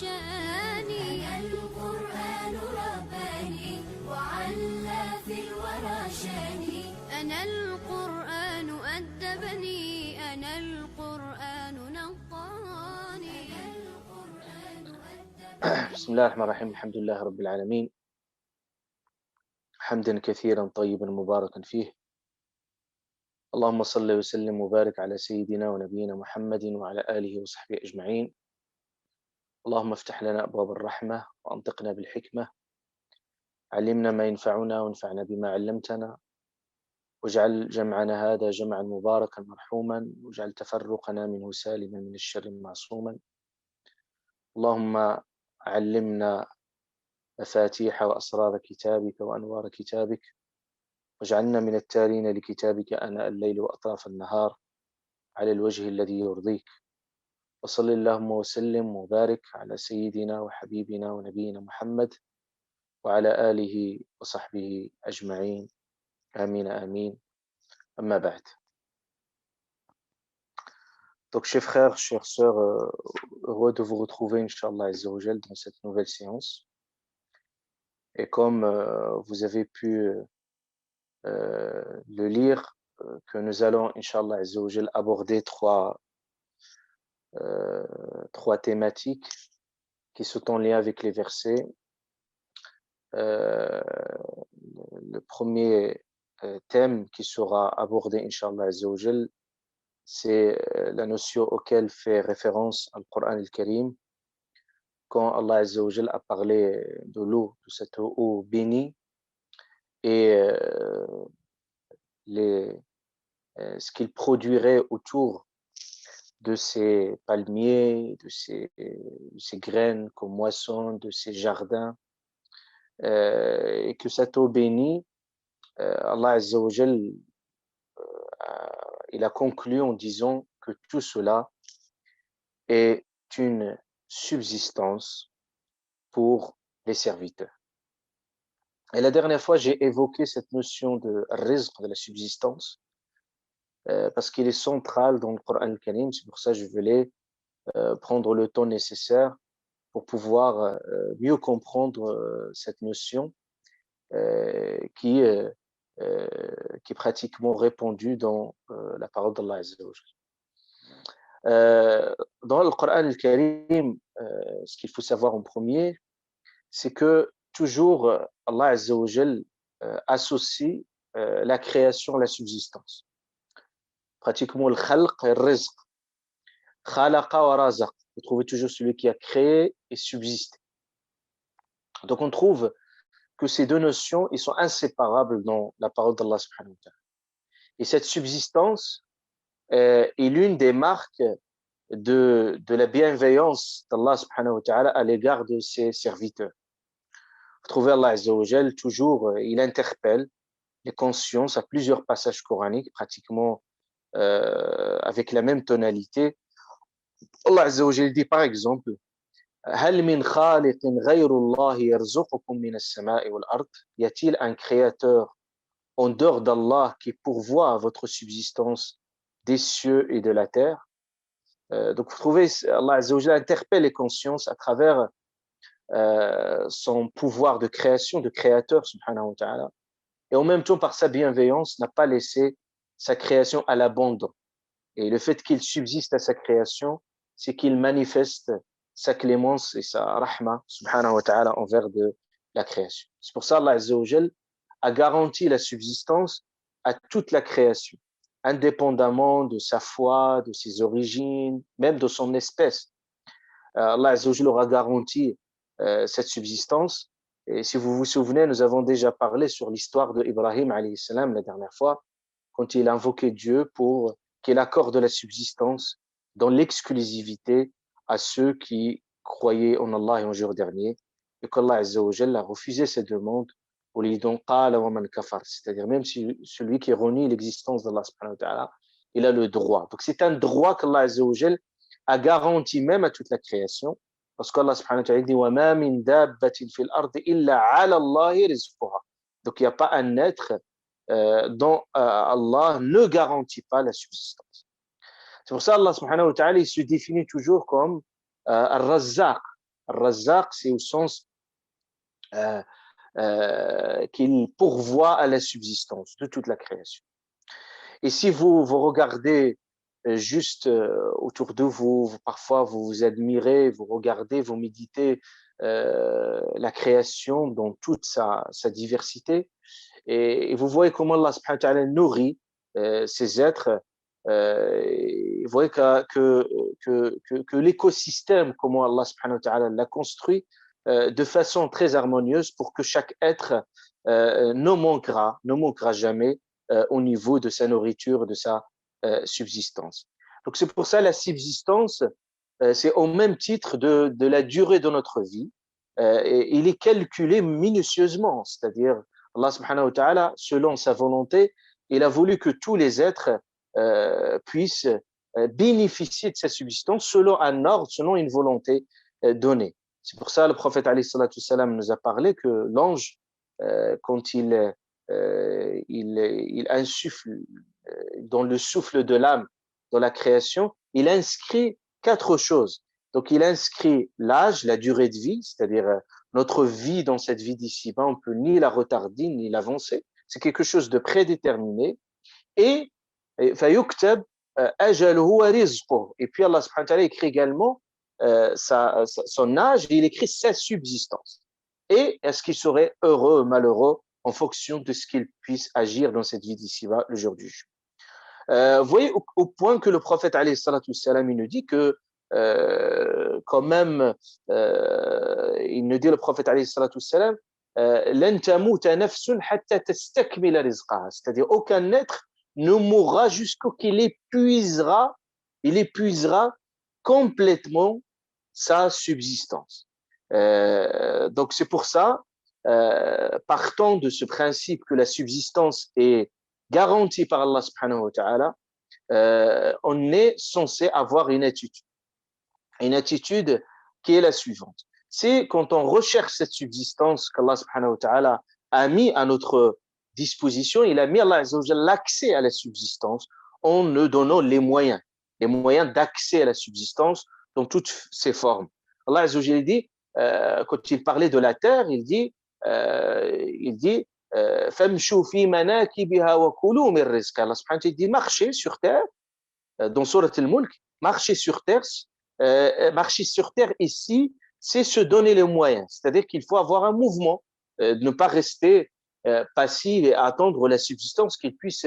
شاني. أنا القرآن رباني وعلى في الورى شاني. أنا القرآن أدبني. أنا القرآن نقاني. بسم الله الرحمن الرحيم. الحمد لله رب العالمين، حمدا كثيرا طيبا مباركا فيه. اللهم صل وسلم وبارك على سيدنا ونبينا محمد وعلى آله وصحبه أجمعين. اللهم افتح لنا أبواب الرحمة وأنطقنا بالحكمة، علمنا ما ينفعنا وانفعنا بما علمتنا، واجعل جمعنا هذا جمعا مباركا مرحوما، واجعل تفرقنا منه سالما من الشر معصوما. اللهم علمنا مفاتيح وأسرار كتابك وأنوار كتابك، واجعلنا من التالين لكتابك آناء الليل وأطراف النهار على الوجه الذي يرضيك. وصل اللهم وسلم وبارك على سيدنا وحبيبنا ونبينا محمد وعلى آله وصحبه أجمعين، آمين آمين. أما بعد. Donc, chers frères, chères sœurs, heureux de vous retrouver, Inch'Allah Azza wa Jal, dans cette nouvelle séance. Et comme vous avez pu le lire, que nous allons, Inch'Allah Azza wa Jal, aborder trois thématiques qui sont en lien avec les versets. Le premier thème qui sera abordé, Inch'Allah Azza wa Jal, c'est la notion auquel fait référence le Coran al-Karim quand Allah Azza wa Jal a parlé de l'eau, de cette eau bénie, et ce qu'il produirait autour de ces palmiers, de ces graines qu'on moissonne, de ces jardins, et que cette eau bénie, Allah Azza wa Jal, il a conclu en disant que tout cela est une subsistance pour les serviteurs. Et la dernière fois, j'ai évoqué cette notion de rizq, de la subsistance, parce qu'il est central dans le Coran al-Karim. C'est pour ça que je voulais prendre le temps nécessaire pour pouvoir mieux comprendre cette notion qui est pratiquement répandue dans la parole d'Allah Azza wa Jal. Dans le Coran al-Karim, ce qu'il faut savoir en premier, c'est que toujours Allah Azza wa Jal associe la création à la subsistance. Pratiquement le khalq et le rizq. Khalaqa wa razaq. Vous trouvez toujours celui qui a créé et subsisté. Donc on trouve que ces deux notions, ils sont inséparables dans la parole d'Allah subhanahu wa ta'ala. Et cette subsistance est l'une des marques de la bienveillance d'Allah subhanahu wa ta'ala à l'égard de ses serviteurs. Vous trouvez Allah Azza wa Jal, toujours, il interpelle les consciences à plusieurs passages coraniques, pratiquement avec la même tonalité. Allah Azza wa Jal dit par exemple: هل من خالق غير الله يرزقكم من السماء والأرض? Y a-t-il un créateur en dehors d'Allah qui pourvoit à votre subsistance des cieux et de la terre? Donc vous trouvez, Allah Azza wa Jal interpelle les consciences à travers son pouvoir de création, de créateur, subhanahu wa ta'ala, et en même temps par sa bienveillance n'a pas laissé sa création à l'abandon. Et le fait qu'il subsiste à sa création, c'est qu'il manifeste sa clémence et sa rahma, subhanahu wa ta'ala, envers de la création. C'est pour ça Allah Azza wa Jal a garanti la subsistance à toute la création, indépendamment de sa foi, de ses origines, même de son espèce. Allah Azza wa Jal aura garanti cette subsistance. Et si vous vous souvenez, nous avons déjà parlé sur l'histoire d'Ibrahim alayhi salam la dernière fois, quand il a invoqué Dieu pour qu'il accorde la subsistance dans l'exclusivité à ceux qui croyaient en Allah et en jour dernier, et qu'Allah Azza wa Jalla a refusé cette demande pour lui dire qala wa man kafar, c'est-à-dire même si celui qui renie l'existence d'Allah subhanahu wa ta'ala, il a le droit. Donc c'est un droit qu'Allah Azza wa Jalla a garanti même à toute la création, parce qu'Allah subhanahu wa ta'ala dit wa ma min dabbatin fil ardi illa ala Allahi rizquha. Donc il n'y a pas un être dont Allah ne garantit pas la subsistance. C'est pour ça Allah subhanahu wa ta'ala il se définit toujours comme al-Razzaq, Ar-Razzaq, c'est au sens qu'il pourvoit à la subsistance de toute la création. Et si vous regardez juste autour de vous, parfois vous vous admirez, vous regardez, vous méditez la création dans toute sa diversité, et vous voyez comment Allah subhanahu wa ta'ala nourrit ces êtres, vous voyez que l'écosystème, comment Allah subhanahu wa ta'ala l'a construit de façon très harmonieuse pour que chaque être ne manquera jamais au niveau de sa nourriture, de sa subsistance. Donc c'est pour ça la subsistance, c'est au même titre de la durée de notre vie. Et il est calculé minutieusement, c'est-à-dire Allah subhanahu wa ta'ala, selon sa volonté, il a voulu que tous les êtres puissent bénéficier de sa subsistance selon un ordre, selon une volonté donnée. C'est pour ça que le prophète alayhi salatu salam nous a parlé que l'ange, quand il insuffle dans le souffle de l'âme, dans la création, il inscrit 4 choses. Donc, il inscrit l'âge, la durée de vie, c'est-à-dire notre vie dans cette vie d'ici-bas, on ne peut ni la retarder, ni l'avancer. C'est quelque chose de prédéterminé. Et فَيُكْتَبْ أَجَلُهُ وَرِزْقُهُ. Et puis Allah subhanahu wa ta'ala écrit également son âge, et il écrit sa subsistance. Et est-ce qu'il serait heureux ou malheureux en fonction de ce qu'il puisse agir dans cette vie d'ici-bas le jour du jugement. Vous voyez au point que le prophète alayhi salatu salam, il nous dit que quand même, il nous dit le prophète alayhi salatu salam, لن تموت نفس حتى تستكمل رزقها, c'est-à-dire aucun être ne mourra jusqu'au qu'il épuisera complètement sa subsistance. Donc c'est pour ça, partant de ce principe que la subsistance est garantie par Allah subhanahu wa ta'ala, on est censé avoir une attitude qui est la suivante. C'est quand on recherche cette subsistance qu'Allah subhanahu wa ta'ala a mis à notre disposition, il a mis Allah azza wa jalla l'accès à la subsistance en nous donnant les moyens d'accès à la subsistance dans toutes ses formes. Allah azza wa jalla dit, quand il parlait de la terre, il dit فَامْشُوا فِي مَنَاكِبِهَا وَكُلُوا مِنْ رِزْقِهَا. Allah subhanahu wa ta'ala dit marcher sur terre, dans Surat al-Mulk, marcher sur terre ici, c'est se donner les moyens. C'est-à-dire qu'il faut avoir un mouvement, ne pas rester passif et attendre la subsistance qu'il puisse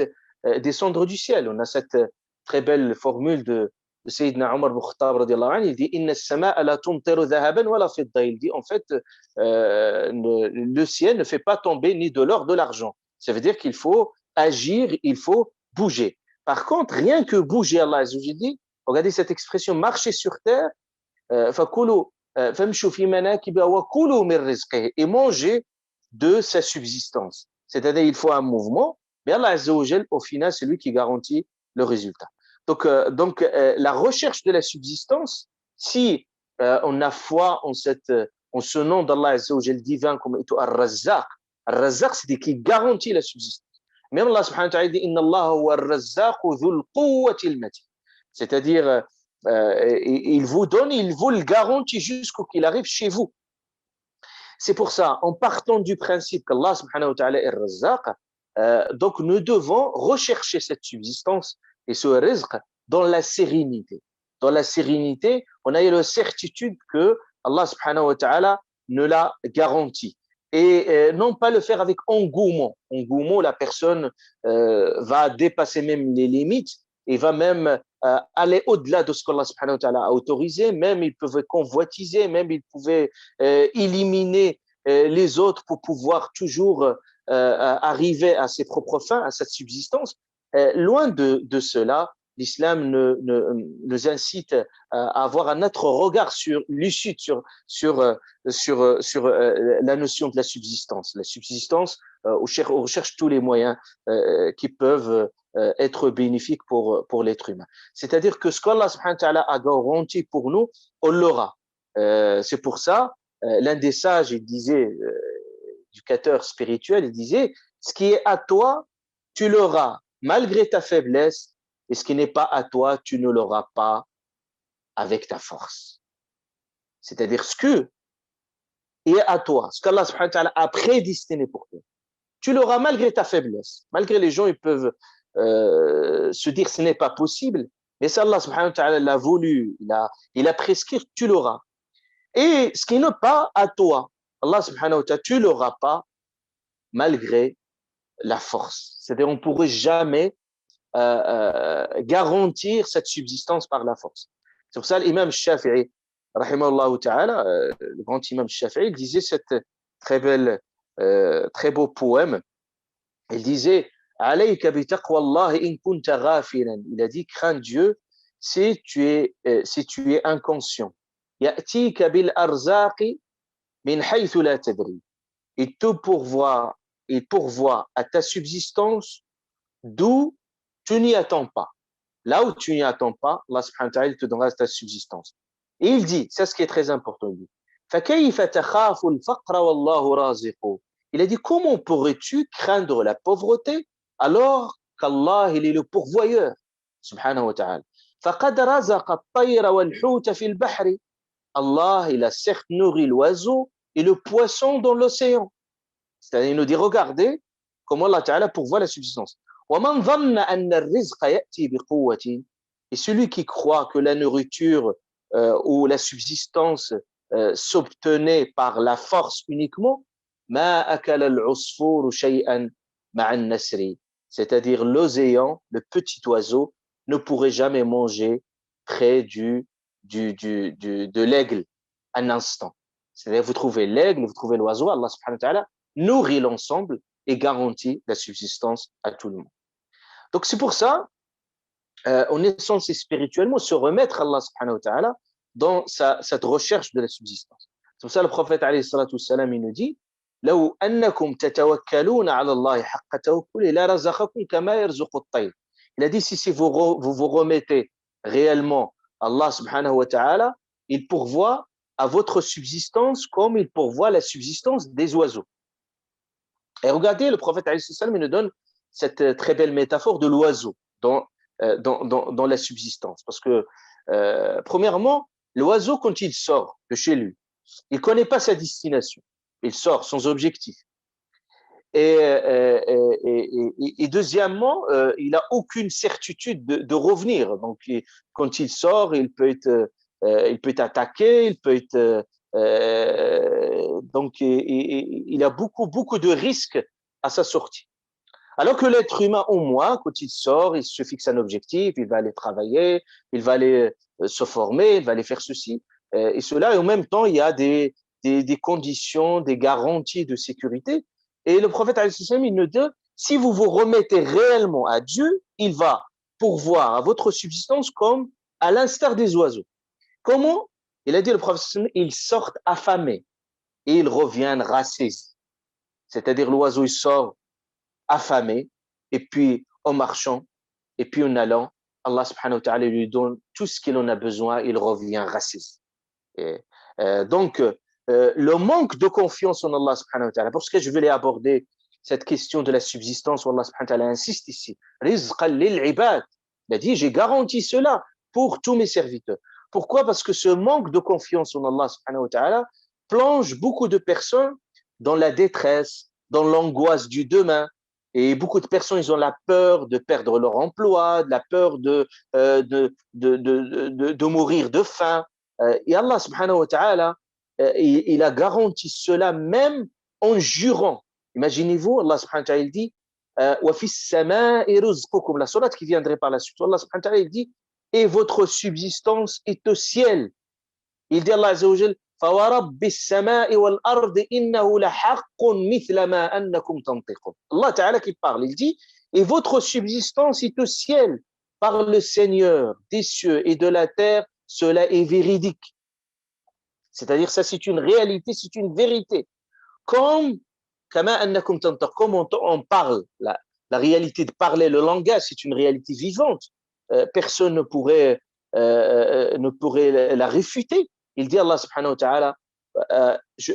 descendre du ciel. On a cette très belle formule de Sayyidina Omar ibn Khattab radiyallahu anhu, il dit inna as-samaa la tumtiru dhahaban wala fidda. Il dit en fait le ciel ne fait pas tomber ni de l'or de l'argent. Ça veut dire qu'il faut agir, il faut bouger. Par contre, rien que bouger, Allah azza wa jalla dit, regardez cette expression, marcher sur terre, fakulu famshu fi manakibiha wa kulu min rizqihi, et manger de sa subsistance. C'est-à-dire il faut un mouvement, mais Allah azza wa jalla au final c'est lui qui garantit le résultat. Donc la recherche de la subsistance, si on a foi en ce nom d'Allah azza wa jalla divin comme étant Ar-Razzaq. Ar-Razzaq, c'est qui garantit la subsistance. Même Allah subhanahu wa ta'ala dit inna Allah huwa ar-Razzaqu dhul quwwati al-matin. C'est-à-dire il vous donne, il vous le garantit jusqu'au qu'il arrive chez vous. C'est pour ça, en partant du principe qu'Allah subhanahu wa ta'ala est Razzaq, donc nous devons rechercher cette subsistance et ce rizq dans la sérénité. Dans la sérénité, on a la certitude que Allah subhanahu wa ta'ala nous l'a garanti. Et non pas le faire avec engouement. Engouement, la personne va dépasser même les limites et va même aller au-delà de ce qu'Allah subhanahu wa ta'ala a autorisé. Même il pouvait convoitiser, même il pouvait éliminer les autres pour pouvoir toujours arriver à ses propres fins, à cette subsistance. Loin de cela, l'islam nous incite à avoir un autre regard sur l'issue, sur la notion de la subsistance. La subsistance, on recherche tous les moyens qui peuvent être bénéfiques pour l'être humain. C'est-à-dire que ce qu'Allah subhanahu wa ta'ala a garanti pour nous, on l'aura. C'est pour ça, l'un des sages, il disait, éducateur spirituel, il disait, ce qui est à toi, tu l'auras malgré ta faiblesse, et ce qui n'est pas à toi, tu ne l'auras pas avec ta force. c'est-à-dire ce que est à toi, ce qu'Allah subhanahu wa ta'ala a prédestiné pour toi. Tu l'auras malgré ta faiblesse. Malgré les gens, ils peuvent se dire ce n'est pas possible, mais si Allah subhanahu wa ta'ala l'a voulu, il a prescrit, tu l'auras. Et ce qui n'est pas à toi, Allah subhanahu wa ta'ala, tu l'auras pas malgré la force. C'est-à-dire on ne pourrait jamais garantir cette subsistance par la force. C'est pour ça l'imam Shafi'i, rahimahullah ta'ala, le grand imam Shafi'i, il disait cette très beau poème. Il disait Alayka bi taqwallahi in kunta ghafilan. Il a dit crains Dieu si tu es inconscient. Ya'tika bil arzaqi min haythu la tadri. Il pourvoit à ta subsistance d'où tu n'y attends pas. Là où tu n'y attends pas, Allah subhanahu wa ta'ala te donnera ta subsistance. Et il dit, c'est ce qui est très important, il dit, فَكَيْفَ تَخَافُ الْفَقْرَ وَاللَّهُ رَازِقُ. Il a dit, comment pourrais-tu craindre la pauvreté alors qu'Allah, il est le pourvoyeur, subhanahu wa ta'ala. فَقَدْ رَزَقَ الطَّيْرَ وَالْحُوتَ فِي الْبَحْرِ. Allah, il a certes nourri l'oiseau et le poisson dans l'océan. C'est-à-dire, il nous dit, regardez comment Allah Ta'ala pourvoit la subsistance. وَمَنْ ظَنَّ أَنَّ الرِّزْقَ يَأْتِي بِقُوَّةٍ. Et celui qui croit que la nourriture ou la subsistance s'obtenait par la force uniquement, مَا أَكَلَ الْعُصْفُورُ شَيْئًا مَعَ النَّسْرِ. C'est-à-dire, l'océan, le petit oiseau, ne pourrait jamais manger près de l'aigle un instant. C'est-à-dire, vous trouvez l'aigle, vous trouvez l'oiseau, Allah subhanahu wa ta'ala nourrit l'ensemble et garantit la subsistance à tout le monde. Donc, c'est pour ça, on est censé spirituellement se remettre à Allah subhanahu wa ta'ala dans cette recherche de la subsistance. C'est pour ça le prophète alayhi salatu wassalam, il nous dit لو أنكم تتوكلون على الله حق توكله لرزقكم كما يرزق الطير. Il a dit si vous vous remettez réellement à Allah subhanahu wa ta'ala, il pourvoit à votre subsistance comme il pourvoit la subsistance des oiseaux. Et regardez, le prophète alayhi salam, il nous donne cette très belle métaphore de l'oiseau dans la subsistance. Parce que, premièrement, l'oiseau, quand il sort de chez lui, il ne connaît pas sa destination. Il sort sans objectif. Et deuxièmement, il n'a aucune certitude de revenir. Donc, quand il sort, il peut être attaqué, il peut être donc il a beaucoup de risques à sa sortie. Alors que l'être humain, au moins, quand il sort, il se fixe un objectif, il va aller travailler, il va aller se former, il va aller faire ceci et cela. Et en même temps, il y a des conditions, des garanties de sécurité. Et le prophète, il nous dit, si vous vous remettez réellement à Dieu, il va pourvoir à votre subsistance comme à l'instar des oiseaux. Comment? Il a dit, le prophète, ils sortent affamés et ils reviennent rassasiés. C'est-à-dire, l'oiseau, il sort affamé, et puis en marchant, et puis en allant, Allah subhanahu wa ta'ala lui donne tout ce qu'il en a besoin, il revient rassasié. Donc, le manque de confiance en Allah subhanahu wa ta'ala, parce que je voulais aborder cette question de la subsistance où Allah subhanahu wa ta'ala insiste ici. Rizqan lil ibad. Il a dit, j'ai garanti cela pour tous mes serviteurs. Pourquoi? Parce que ce manque de confiance en Allah subhanahu wa ta'ala plonge beaucoup de personnes dans la détresse, dans l'angoisse du demain. Et beaucoup de personnes, ils ont la peur de perdre leur emploi, la peur de mourir de faim. Et Allah subhanahu wa ta'ala, il a garanti cela même en jurant. Imaginez-vous, Allah subhanahu wa ta'ala, il dit وَفِي السَّمَاءِ رُزْقُكُمْ. La sourate qui viendrait par la suite. Allah subhanahu wa ta'ala, il dit et votre subsistance est au ciel. Il dit Allah azza wa jal فَوَرَبِّ السَّمَاءِ وَالْأَرْضِ إِنَّهُ لَحَقٌّ مِثْلَ مَا أَنَّكُمْ تَنطِقُونَ. Allah ta'ala qui parle, il dit et votre subsistance est au ciel par le Seigneur des cieux et de la terre, cela est véridique. C'est-à-dire ça c'est une réalité, c'est une vérité. Comme on parle, la réalité de parler, le langage, c'est une réalité vivante. Personne ne pourrait la réfuter. Il dit Allah subhanahu wa ta'ala,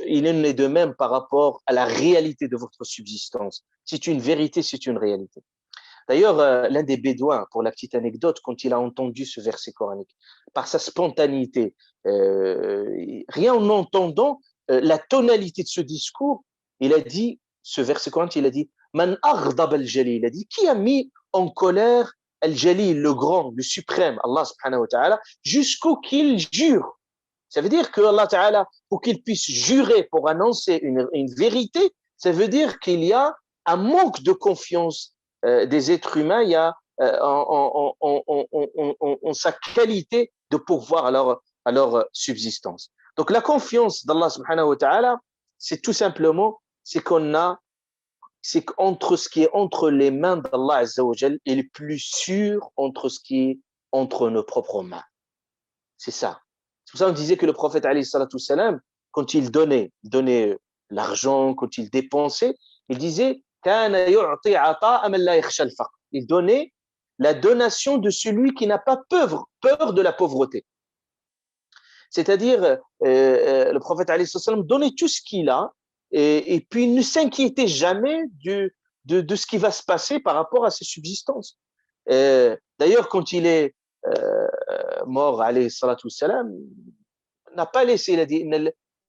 il en est de même par rapport à la réalité de votre subsistance. C'est une vérité, c'est une réalité. D'ailleurs, l'un des Bédouins, pour la petite anecdote, quand il a entendu ce verset coranique, par sa spontanéité, rien en entendant la tonalité de ce discours, il a dit, ce verset coranique, il a dit, Man aghdab al-jalil, il a dit, qui a mis en colère al-jalil, le grand, le suprême, Allah subhanahu wa ta'ala, jusqu'au qu'il jure. Ça veut dire que Allah ta'ala, pour qu'il puisse jurer pour annoncer une vérité, ça veut dire qu'il y a un manque de confiance des êtres humains, il y a en sa qualité de pourvoir à leur subsistance. Donc la confiance d'Allah subhanahu wa ta'ala, c'est tout simplement, c'est qu'entre ce qui est entre les mains d'Allah azza wa jal est le plus sûr entre ce qui est entre nos propres mains. C'est ça. C'est pour ça qu'on disait que le prophète alayhi salatu salam, quand il donnait l'argent, quand il dépensait, il disait il donnait la donation de celui qui n'a pas peur de la pauvreté. C'est-à-dire, le prophète alayhi salatu salam donnait tout ce qu'il a et puis il ne s'inquiétait jamais de ce qui va se passer par rapport à ses subsistances. D'ailleurs, quand il est mort, alayhi salatu salam, n'a pas laissé, il a dit,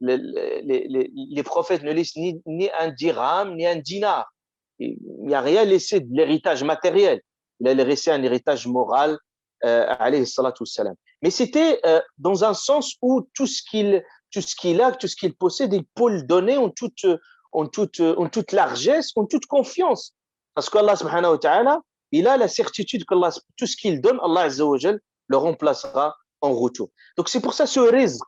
les prophètes ne laissent ni un dirham, ni un dinar. Il n'y a rien laissé de l'héritage matériel. Il a laissé un héritage moral, alayhi salatu salam. Mais c'était dans un sens où tout ce qu'il possède, il peut le donner en toute largesse, en toute confiance. Parce qu'Allah subhanahu wa ta'ala, il a la certitude que tout ce qu'il donne, Allah azza wa jal le remplacera en retour. Donc c'est pour ça le rizq,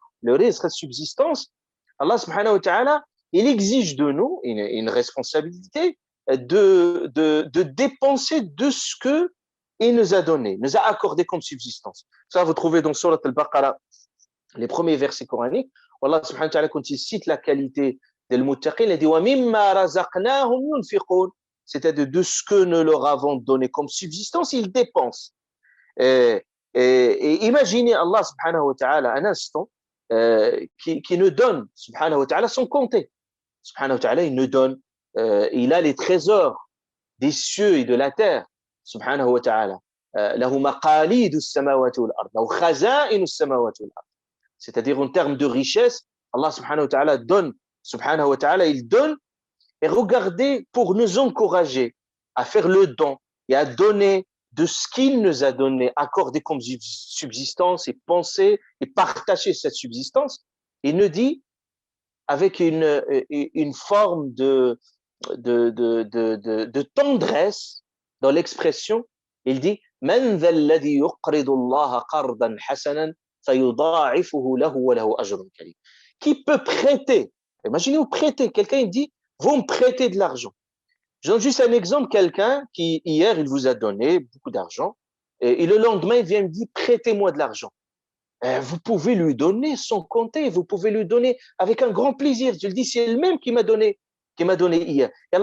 la subsistance, Allah subhanahu wa ta'ala, il exige de nous une responsabilité de dépenser de ce que il nous a donné, nous a accordé comme subsistance. Ça, vous trouvez dans Surat al-Baqarah, les premiers versets coraniques, Allah subhanahu wa ta'ala, quand il cite la qualité des muttaqin, il dit « Wa mimma razaqnahum yunfiqun » c'est-à-dire de ce que nous leur avons donné comme subsistance, ils dépensent. Et imaginez Allah subhanahu wa ta'ala un instant qui nous donne, subhanahu wa ta'ala, sans compter. Subhanahu wa ta'ala, il nous donne, il a les trésors des cieux et de la terre, subhanahu wa ta'ala. Lahu maqalidu as-samawati wal ard, lahu khaza'inu as-samawati wal ard. C'est-à-dire en termes de richesse, Allah subhanahu wa ta'ala donne, subhanahu wa ta'ala, il donne. Et regardez, pour nous encourager à faire le don et à donner de ce qu'il nous a donné, accordé comme subsistance et penser et partager cette subsistance, il nous dit avec une forme de tendresse dans l'expression, il dit Man dha alladhi yuqridu Allah qardan hasanan fayudha'ifuhu lahu wa lahu ajrun karim. Qui peut prêter? Imaginez-vous prêter, quelqu'un il dit vous me prêtez de l'argent. Je donne juste un exemple, quelqu'un qui, hier, il vous a donné beaucoup d'argent, et le lendemain, il vient me dire, prêtez-moi de l'argent. Vous pouvez lui donner sans compter, vous pouvez lui donner avec un grand plaisir. Je le dis, c'est le même qui m'a donné hier. Et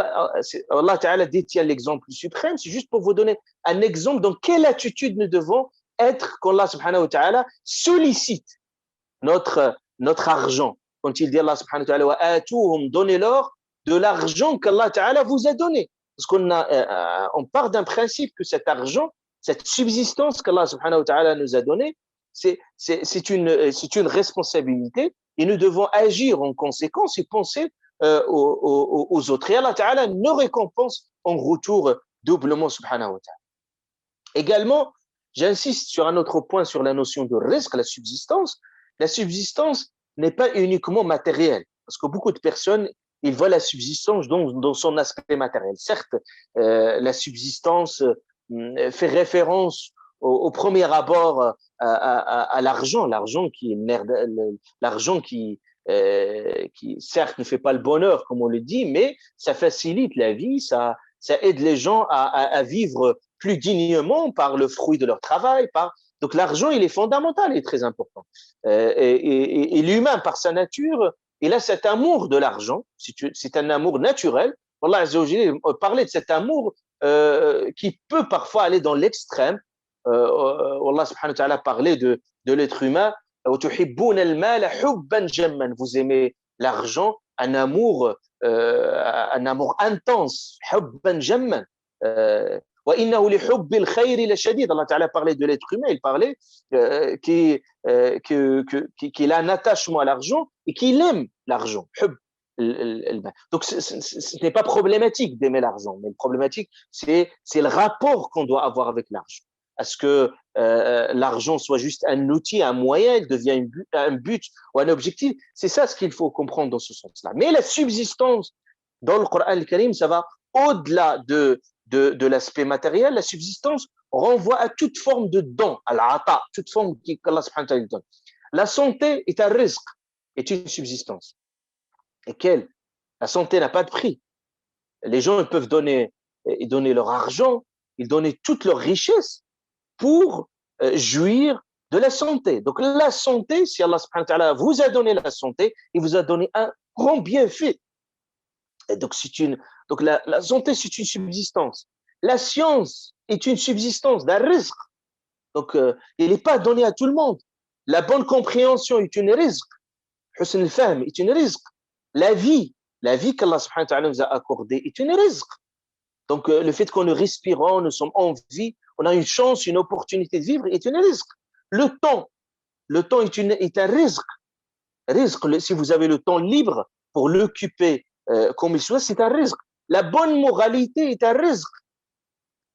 Allah Ta'ala détient l'exemple suprême, c'est juste pour vous donner un exemple dans quelle attitude nous devons être quand Allah Subhanahu wa Ta'ala sollicite notre argent. Quand il dit Allah Subhanahu wa Ta'ala, wa atuhum, donnez-leur de l'argent qu'Allah Ta'ala vous a donné. Parce on part d'un principe que cet argent, cette subsistance qu'Allah Subhanahu wa Ta'ala nous a donnée, c'est une responsabilité et nous devons agir en conséquence et penser aux autres. Et Allah Ta'ala nous récompense en retour doublement Subhanahu wa Ta'ala. Également, j'insiste sur un autre point sur la notion de risque, la subsistance. La subsistance n'est pas uniquement matérielle. Parce que beaucoup de personnes, ils voient la subsistance dans son aspect matériel. Certes, la subsistance fait référence au premier abord à l'argent, l'argent qui certes ne fait pas le bonheur comme on le dit, mais ça facilite la vie, ça aide les gens à vivre plus dignement par le fruit de leur travail. Donc l'argent, il est fondamental, il est très important. Et l'humain, par sa nature, il a cet amour de l'argent, c'est un amour naturel. Allah Azza wa Jalla parlait de cet amour qui peut parfois aller dans l'extrême. Allah subhanahu wa ta'ala parlait de l'être humain. Vous aimez l'argent, un amour intense. وإنه لحب الخير لشديد. Allah Ta'ala parlait de l'être humain, il parlait qu'il a un attachement à l'argent et qu'il aime l'argent. Donc, ce n'est pas problématique d'aimer l'argent, mais le problématique, c'est le rapport qu'on doit avoir avec l'argent. Est-ce que l'argent soit juste un outil, un moyen, il devient un but ou un objectif? C'est ça ce qu'il faut comprendre dans ce sens-là. Mais la subsistance dans le Coran al-Karim, ça va au-delà de l'aspect matériel. La subsistance renvoie à toute forme de don, al-ata, toute forme qu'Allah subhanahu wa ta'ala donne. La santé est un rizq, est une subsistance. Et quelle? La santé n'a pas de prix. Les gens ils peuvent donner leur argent, ils donnent toute leur richesse pour jouir de la santé. Donc la santé, si Allah subhanahu wa ta'ala vous a donné la santé, il vous a donné un grand bienfait. Et donc la santé, c'est une subsistance. La science est une subsistance d'un rizq. Donc il n'est pas donné à tout le monde. La bonne compréhension est une rizq. Husn al-fahm est une rizq. La vie qu'Allah subhanahu wa ta'ala nous a accordée est une rizq. Donc le fait qu'on nous respirons, nous sommes en vie, on a une chance, une opportunité de vivre est une rizq. Le temps est un rizq. Si vous avez le temps libre pour l'occuper comme il soit, c'est un rizq. La bonne moralité est un rizq.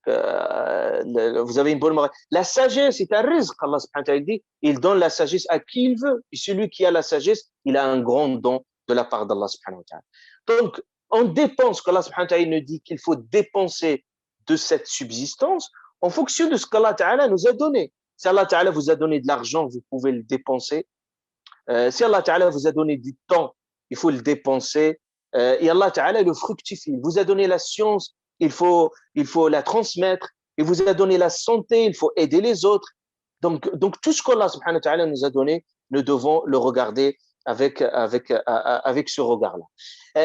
Vous avez une bonne morale. La sagesse est un rizq. Allah subhanahu wa ta'ala dit, il donne la sagesse à qui il veut. Et celui qui a la sagesse, il a un grand don de la part d'Allah subhanahu wa ta'ala. Donc, on dépense, qu'Allah subhanahu wa ta'ala nous dit qu'il faut dépenser de cette subsistance en fonction de ce qu'Allah ta'ala nous a donné. Si Allah ta'ala vous a donné de l'argent, vous pouvez le dépenser. Si Allah ta'ala vous a donné du temps, il faut le dépenser. Et Allah ta'ala le fructifie. Il vous a donné la science, il faut la transmettre. Il vous a donné la santé, il faut aider les autres. Donc tout ce qu'Allah subhanahu wa ta'ala nous a donné, nous devons le regarder avec ce regard-là.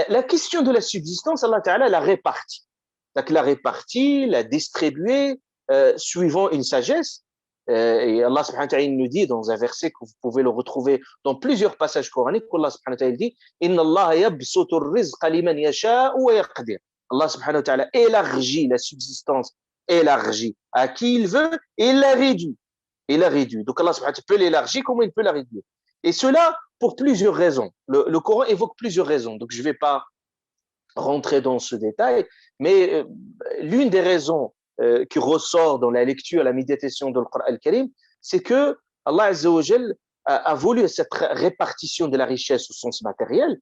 La question de la subsistance, Allah ta'ala l'a répartie. Donc l'a répartie, l'a distribuée suivant une sagesse. Et Allah subhanahu wa ta'ala nous dit dans un verset que vous pouvez le retrouver dans plusieurs passages coraniques, Allah subhanahu wa ta'ala dit Inna Allah yabsutu ar-rizqa liman yasha'u wa yaqdir. Allah subhanahu wa ta'ala élargit la subsistance, élargit à qui il veut et il la réduit. Donc Allah subhanahu wa ta'ala peut l'élargir comme il peut la réduire. Et cela pour plusieurs raisons. Le Coran évoque plusieurs raisons. Donc je ne vais pas rentrer dans ce détail, mais l'une des raisons qui ressort dans la lecture, la méditation dans le Coran al-Karim, c'est que Allah Azza wa Jal a voulu cette répartition de la richesse au sens matériel,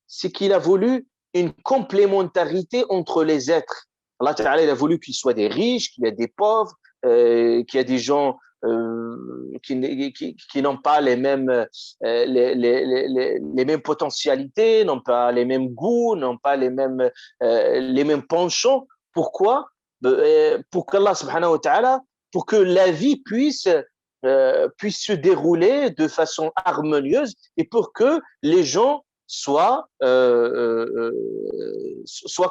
c'est qu'il a voulu une complémentarité entre les êtres. Allah Ta'ala, il a voulu qu'il y soit des riches, qu'il y ait des pauvres, qu'il y ait des gens qui n'ont pas les mêmes potentialités, n'ont pas les mêmes goûts, n'ont pas les mêmes penchants. Pourquoi? Pour qu'Allah subhanahu wa ta'ala, pour que la vie puisse se dérouler de façon harmonieuse et pour que les gens soient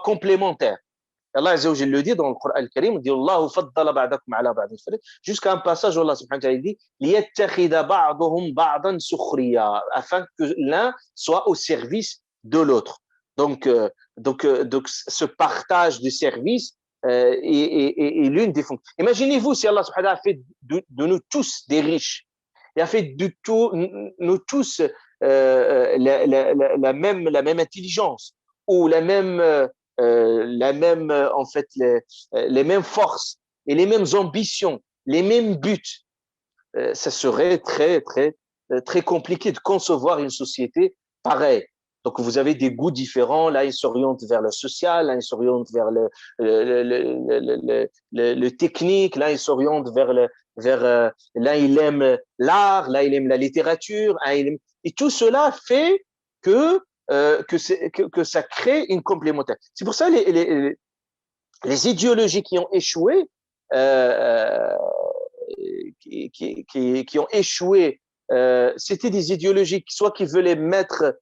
complémentaires. Allah Azza wa Jalla le dit dans le Coran al-Karim, il dit Allahu faddala ba'dakum ala ba'din, jusqu'à un passage où Allah subhanahu wa ta'ala dit liyattakhidha ba'duhum ba'dan sukhriya, afin que l'un soit au service de l'autre. Donc ce partage de services est l'une des fonctions. Imaginez-vous si Allah subhanahu wa ta'ala a fait de nous tous des riches, il a fait de nous tous la même intelligence ou la même en fait les mêmes forces et les mêmes ambitions, les mêmes buts. Ça serait très compliqué de concevoir une société pareille. Donc vous avez des goûts différents, là ils s'orientent vers le social, là ils s'orientent vers le technique, là ils s'orientent vers là il aime l'art, là il aime la littérature, et tout cela fait que ça crée une complémentarité. C'est pour ça les idéologies qui ont échoué, qui ont échoué, c'était des idéologies soit qui voulaient mettre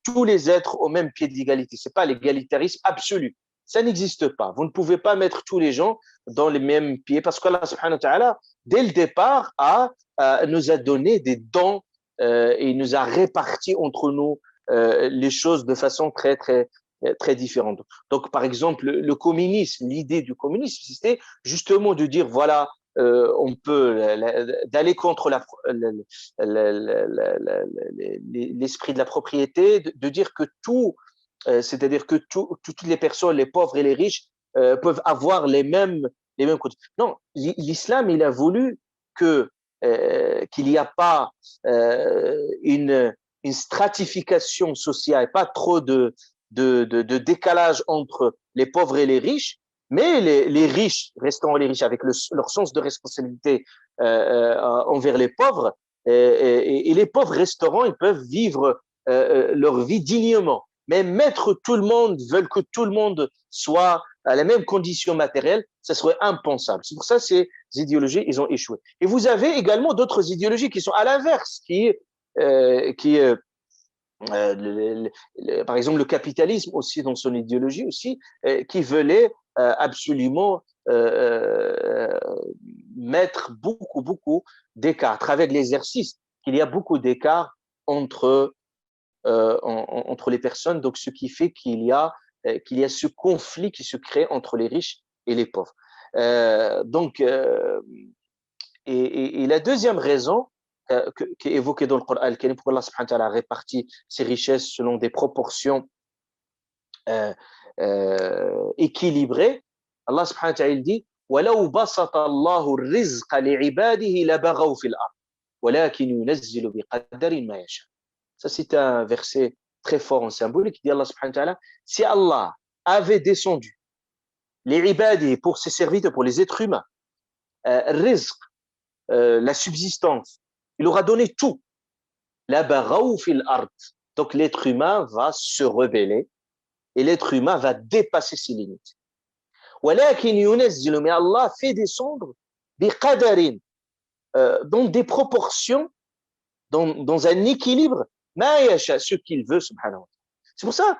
tous les êtres au même pied d'égalité. C'est pas l'égalitarisme absolu. Ça n'existe pas. Vous ne pouvez pas mettre tous les gens dans les mêmes pieds parce qu'Allah subhanahu wa ta'ala, dès le départ, nous a donné des dons et nous a réparti entre nous les choses de façon très très différentes. Donc, par exemple, le communisme, l'idée du communisme, c'était justement de dire, voilà, on peut d'aller contre l'esprit de la propriété, de dire que tout, c'est-à-dire que toutes les personnes, les pauvres et les riches, peuvent avoir les mêmes coûts. Non, l'islam, il a voulu qu'il n'y a pas une stratification sociale, pas trop de décalage entre les pauvres et les riches, mais les riches restant les riches avec leur sens de responsabilité envers les pauvres, et les pauvres resteront, ils peuvent vivre leur vie dignement. Mais mettre tout le monde, veulent que tout le monde soit à la même condition matérielle, ça serait impensable. C'est pour ça que ces idéologies, ils ont échoué. Et vous avez également d'autres idéologies qui sont à l'inverse, par exemple, le capitalisme aussi dans son idéologie aussi, qui voulait absolument mettre beaucoup d'écart, à travers l'exercice, qu'il y a beaucoup d'écart entre les personnes, donc ce qui fait qu'il y a ce conflit qui se crée entre les riches et les pauvres. Et la deuxième raison qui est évoquée dans le Coran al-Karim, pour Allah subhanahu wa ta'ala a réparti ses richesses selon des proportions équilibrées. Allah subhanahu wa ta'ala dit وَلَوْ بَسَطَ اللَّهُ الرِّزْقَ لِعِبَادِهِ لَبَغَوْا فِي الْأَرْضِ وَلَكِنْ يُنَزِّلُ بِقَدَرٍ مَا يَشَاءُ. Ça, c'est un verset très fort en symbolique qui dit Allah subhanahu wa ta'ala, si Allah avait descendu les ibadi pour ses serviteurs, pour les êtres humains, rizq, la subsistance, il aura donné tout. La baraou fil ard. Donc l'être humain va se rebeller et l'être humain va dépasser ses limites. Walakin yunazzilu, mais Allah fait descendre des qadarin, dans des proportions, dans un équilibre, ma yasha, ce qu'il veut, subhanahu wa ta'ala. C'est pour ça,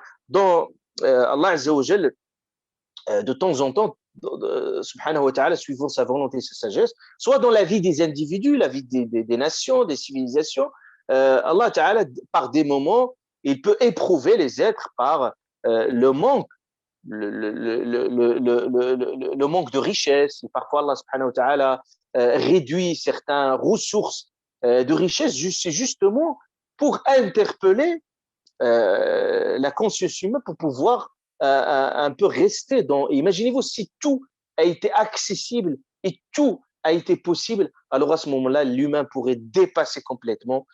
Allah Azza wa Jal, de temps en temps, subhanahu wa ta'ala, suivant sa volonté et sa sagesse, soit dans la vie des individus, la vie des nations, des civilisations, Allah ta'ala, par des moments, il peut éprouver les êtres par le manque, le manque de richesse. Et parfois, Allah subhanahu wa ta'ala réduit certaines ressources de richesse, c'est justement pour interpeller la conscience humaine, pour pouvoir un peu rester dans. Imaginez-vous si tout a été accessible et tout a été possible, alors à ce moment-là, l'humain pourrait dépasser complètement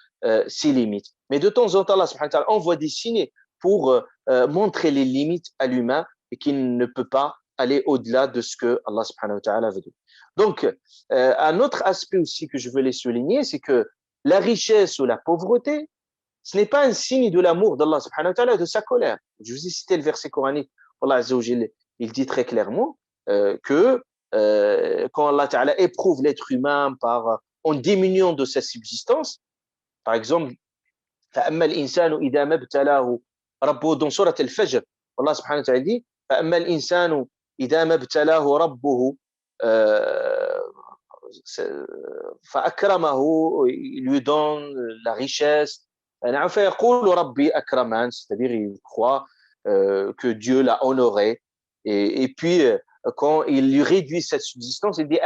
ses limites. Mais de temps en temps, Allah subhanahu wa ta'ala envoie des signes pour montrer les limites à l'humain et qu'il ne peut pas aller au-delà de ce que Allah subhanahu wa ta'ala veut dire. Donc, un autre aspect aussi que je veux les souligner, c'est que la richesse ou la pauvreté, ce n'est pas un signe de l'amour d'Allah subhanahu wa ta'ala, de sa colère. Je vous ai cité le verset coranique. Allah Azza wa Jalla, il dit très clairement que quand Allah ta'ala éprouve l'être humain en diminuant de sa subsistance, par exemple, فأما الإنسان إذا ما ابتلاه ربه, dans sourate al-Fajr, Allah subhanahu wa ta'ala dit فأما الإنسان إذا ما ابتلاه ربه فأكرمه, il lui donne la richesse, c'est-à-dire il croit que Dieu l'a honoré, et puis quand il lui réduit cette subsistance, il dit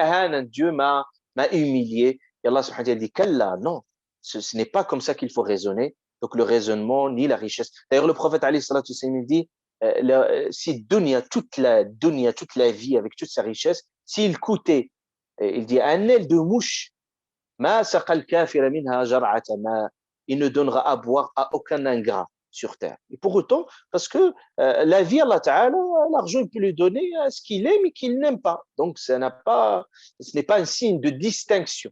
Dieu m'a humilié, et Allah subhanahu wa ta'ala dit Kalla, non, ce n'est pas comme ça qu'il faut raisonner. Donc le raisonnement ni la richesse. D'ailleurs le prophète alayhi salatu wassalam dit si toute la vie avec toute sa richesse, s'il coûtait, il dit un aile de mouche, ma saqal kafira minha jar'ata ma, il ne donnera à boire à aucun ingrat sur terre. Et pour autant, parce que la vie, Allah Ta'ala, l'argent, il peut lui donner à ce qu'il aime et qu'il n'aime pas. Donc, ce n'est pas un signe de distinction.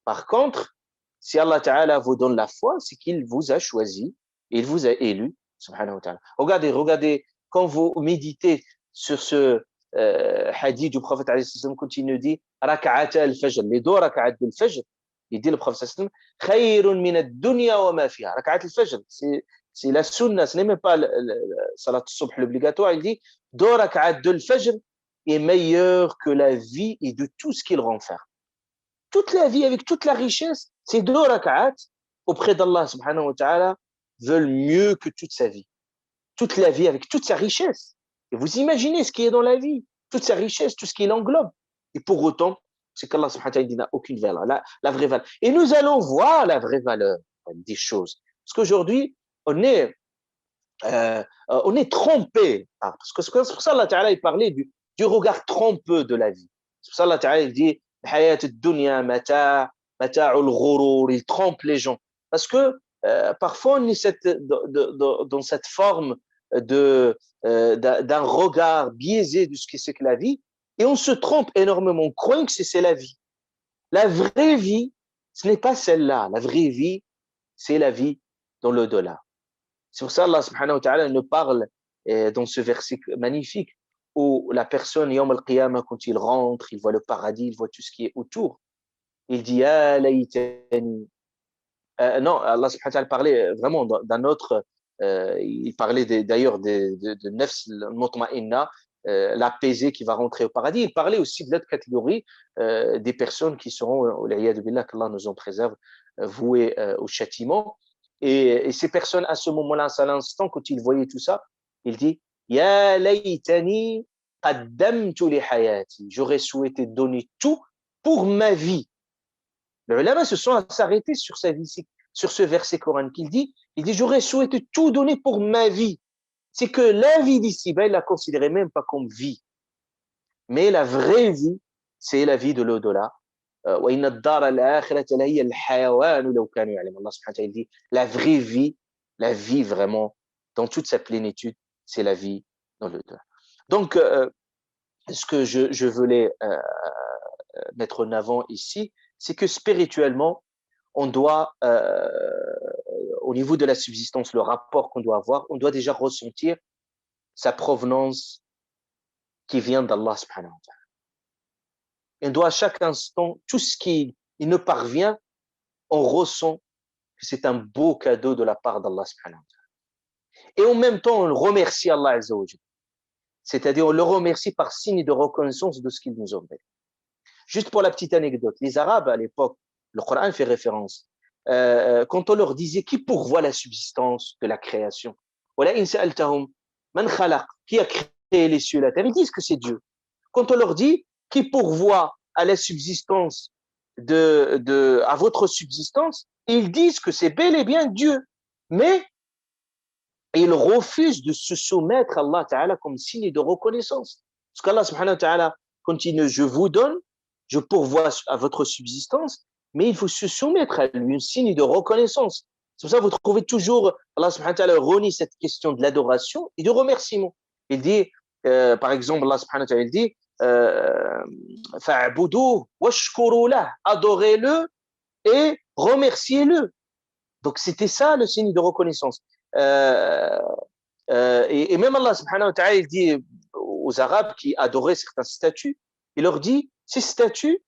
Par contre, si Allah Ta'ala vous donne la foi, c'est qu'il vous a choisi, il vous a élu, subhanahu wa ta'ala. Regardez, quand vous méditez sur ce hadith du prophète, quand il nous dit raka'at al-fajr, les deux raka'at al-fajr, il dit le prophète sallam khayrun min ad-dunya wa ma fiha. Rak'at al-fajr, c'est la sunna, ce n'est même pas salat al-subh l'obligatoire. Il dit deux rak'at al-fajr est meilleur que la vie et de tout ce qu'il renferme. Toute la vie avec toute la richesse, ces deux rak'at auprès d'Allah subhanahu wa ta'ala veulent mieux que toute sa vie. toute la vie avec toute sa richesse. Et vous imaginez ce qui est dans la vie, toute sa richesse, tout ce qui l'englobe. Et pour autant, c'est qu'Allah subhanahu wa ta'ala n'a aucune valeur, la vraie valeur. Et nous allons voir la vraie valeur des choses. Parce qu'aujourd'hui, on est trompé. Parce que c'est pour ça Allah Ta'ala il parlait du regard trompeux de la vie. C'est pour ça Allah Ta'ala il dit il trompe les gens. Parce que parfois on est dans cette forme d'un regard biaisé de ce que c'est que la vie et on se trompe énormément. On croit que c'est la vie. La vraie vie, ce n'est pas celle-là. La vraie vie, c'est la vie dans l'au-delà. C'est pour ça Allah subhanahu wa ta'ala nous parle dans ce verset magnifique où la personne, Yawm al-Qiyamah, quand il rentre, il voit le paradis, il voit tout ce qui est autour. Il dit, ah, laytani. Non, Allah subhanahu wa ta'ala parlait vraiment d'un autre, il parlait d'ailleurs de nafs al-mutma'inna, l'apaisé qui va rentrer au paradis. Il parlait aussi de l'autre catégorie des personnes qui seront, qu'Allah nous en préserve, vouées au châtiment. Et ces personnes, à ce moment-là, à l'instant, quand il voyait tout ça, il dit Ya laytani qaddamtu li hayati. J'aurais souhaité donner tout pour ma vie. Les ulama se sont s'arrêtés sur ce verset coranique. Il dit J'aurais souhaité tout donner pour ma vie. C'est que la vie d'ici-bas, il la considérait même pas comme vie. Mais la vraie vie, c'est la vie de l'au-delà. وإن الدار الآخرة لهي الحيوان لو كانوا يعلمون. Allah subhanahu wa ta'ala dit la vraie vie, la vie vraiment dans toute sa plénitude, c'est la vie dans le delà. Donc ce que je voulais mettre en avant ici, c'est que spirituellement, on doit au niveau de la subsistance, le rapport qu'on doit avoir, on doit déjà ressentir sa provenance qui vient d'Allah subhanahu wa ta'ala. On doit à chaque instant, tout ce qui nous parvient, on ressent que c'est un beau cadeau de la part d'Allah subhanahu wa ta'ala. Et en même temps, on remercie Allah azza wa jalla. C'est-à-dire, on le remercie par signe de reconnaissance de ce qu'il nous offre. Juste pour la petite anecdote, les Arabes à l'époque, le Coran fait référence, quand on leur disait qui pourvoit la subsistance de la création, qui a créé les cieux et la terre, ils disent que c'est Dieu. Quand on leur dit qui pourvoit à la subsistance à votre subsistance, ils disent que c'est bel et bien Dieu. Mais ils refusent de se soumettre à Allah Ta'ala comme signe de reconnaissance. Parce qu'Allah Subhanahu wa Ta'ala continue, je vous donne, je pourvois à votre subsistance, mais il faut se soumettre à lui, un signe de reconnaissance. C'est pour ça que vous trouvez toujours, Allah Subhanahu wa Ta'ala renie cette question de l'adoration et du remerciement. Il dit, par exemple, Allah Subhanahu wa Ta'ala dit, fa'buduhu washkuru lah, adorez-le et remerciez-le. Donc c'était ça le signe de reconnaissance. Et même Allah subhanahu wa ta'ala il dit aux Arabes qui adoraient certains statues, il leur dit ces statues,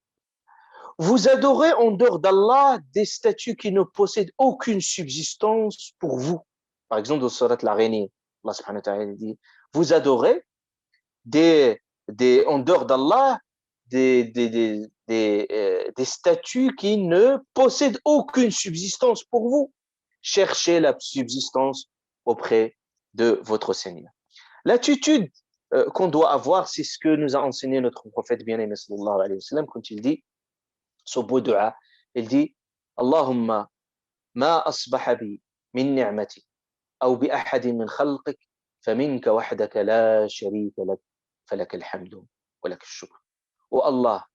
vous adorez en dehors d'Allah des statues qui ne possèdent aucune subsistance pour vous. Par exemple dans Surat l'Araignée, Allah subhanahu wa ta'ala il dit vous adorez en dehors d'Allah des statues qui ne possèdent aucune subsistance pour vous. Cherchez la subsistance auprès de votre Seigneur. L'attitude qu'on doit avoir, c'est ce que nous a enseigné notre prophète bien-aimé sallallahu alayhi wa sallam quand il dit ce beau dua, il dit Allahumma ma asbaha bi min ni'mati aw bi ahadin min khalqik faminka wahdaka la sharika lak falak alhamdu wa lak ash-shukr. Oh Allah,